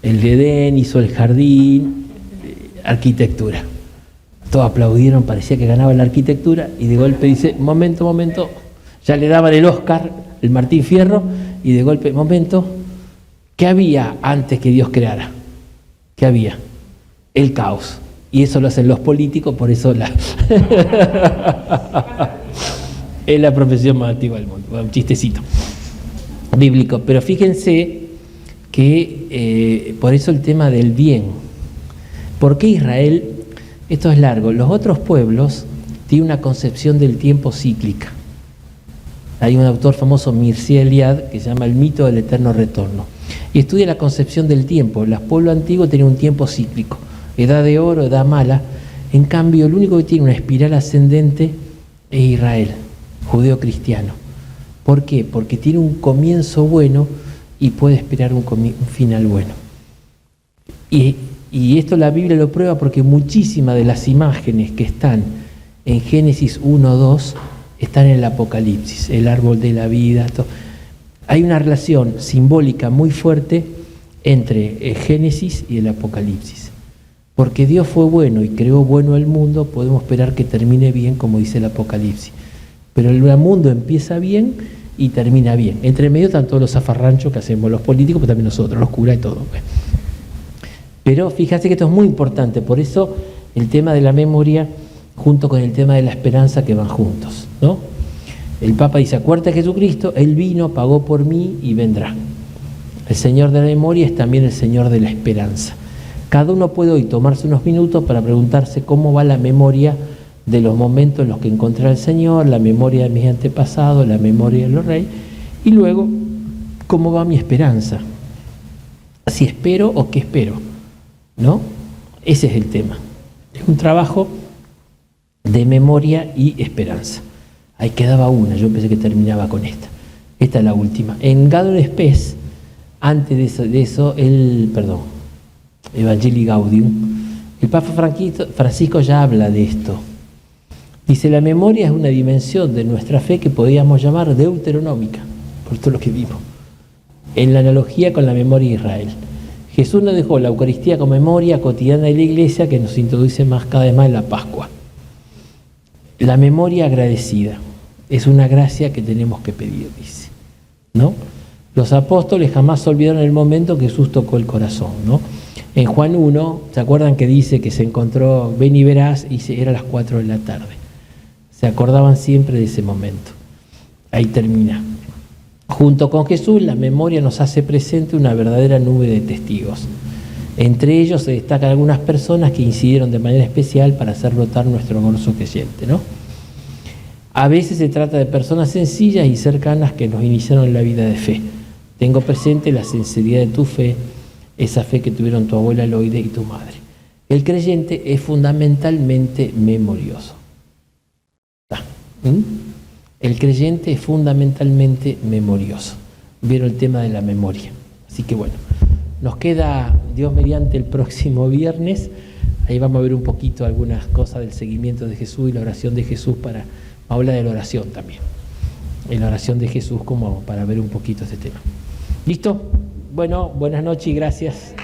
el Edén, hizo el jardín, arquitectura. Todos aplaudieron, parecía que ganaba la arquitectura, y de golpe dice, momento, ya le daban el Oscar, el Martín Fierro, y de golpe, momento, ¿qué había antes que Dios creara? ¿Qué había? El caos. Y eso lo hacen los políticos, por eso es la profesión más antigua del mundo. Un chistecito bíblico. Pero fíjense que por eso el tema del bien. ¿Por qué Israel? Esto es largo. Los otros pueblos tienen una concepción del tiempo cíclica. Hay un autor famoso, Mircea Eliade, que se llama El mito del eterno retorno. Y estudia la concepción del tiempo. Los pueblos antiguos tenían un tiempo cíclico. Edad de oro, edad mala. En cambio, el único que tiene una espiral ascendente es Israel, judeo-cristiano. ¿Por qué? Porque tiene un comienzo bueno y puede esperar un final bueno. Y esto la Biblia lo prueba porque muchísimas de las imágenes que están en Génesis 1-2 están en el Apocalipsis, el árbol de la vida. Todo. Hay una relación simbólica muy fuerte entre el Génesis y el Apocalipsis. Porque Dios fue bueno y creó bueno el mundo, podemos esperar que termine bien, como dice el Apocalipsis. Pero el mundo empieza bien y termina bien. Entre medio están todos los zafarranchos que hacemos los políticos, pero también nosotros, los curas y todo. Pero fíjate que esto es muy importante, por eso el tema de la memoria junto con el tema de la esperanza que van juntos, ¿no? El Papa dice, acuérdate de Jesucristo, Él vino, pagó por mí y vendrá. El Señor de la memoria es también el Señor de la esperanza. Cada uno puede hoy tomarse unos minutos para preguntarse cómo va la memoria de los momentos en los que encontré al Señor, la memoria de mis antepasados, la memoria de los reyes, y luego, ¿cómo va mi esperanza? ¿Si espero o qué espero? ¿No? Ese es el tema. Es un trabajo de memoria y esperanza. Ahí quedaba una, yo pensé que terminaba con esta. Esta es la última. En Gaudium et Spes, antes de eso Evangelii Gaudium, el Papa Francisco ya habla de esto. Dice, la memoria es una dimensión de nuestra fe que podríamos llamar deuteronómica, por todo lo que vimos, en la analogía con la memoria de Israel. Jesús nos dejó la Eucaristía como memoria cotidiana de la Iglesia que nos introduce cada vez más en la Pascua. La memoria agradecida es una gracia que tenemos que pedir, dice, ¿no? Los apóstoles jamás se olvidaron el momento que Jesús tocó el corazón, ¿no? En Juan 1, ¿se acuerdan que dice que se encontró, ven y verás, y era a las 4 de la tarde? Se acordaban siempre de ese momento. Ahí termina. Junto con Jesús, la memoria nos hace presente una verdadera nube de testigos. Entre ellos se destacan algunas personas que incidieron de manera especial para hacer brotar nuestro gozo creyente, ¿no? A veces se trata de personas sencillas y cercanas que nos iniciaron en la vida de fe. Tengo presente la sinceridad de tu fe, esa fe que tuvieron tu abuela Loide y tu madre. El creyente es fundamentalmente memorioso. El creyente es fundamentalmente memorioso. vieron el tema de la memoria. Así que bueno, nos queda, Dios mediante, el próximo viernes. Ahí vamos a ver un poquito algunas cosas del seguimiento de Jesús y la oración de Jesús para hablar de la oración también. En la oración de Jesús como para ver un poquito este tema. ¿Listo? Bueno, buenas noches y gracias.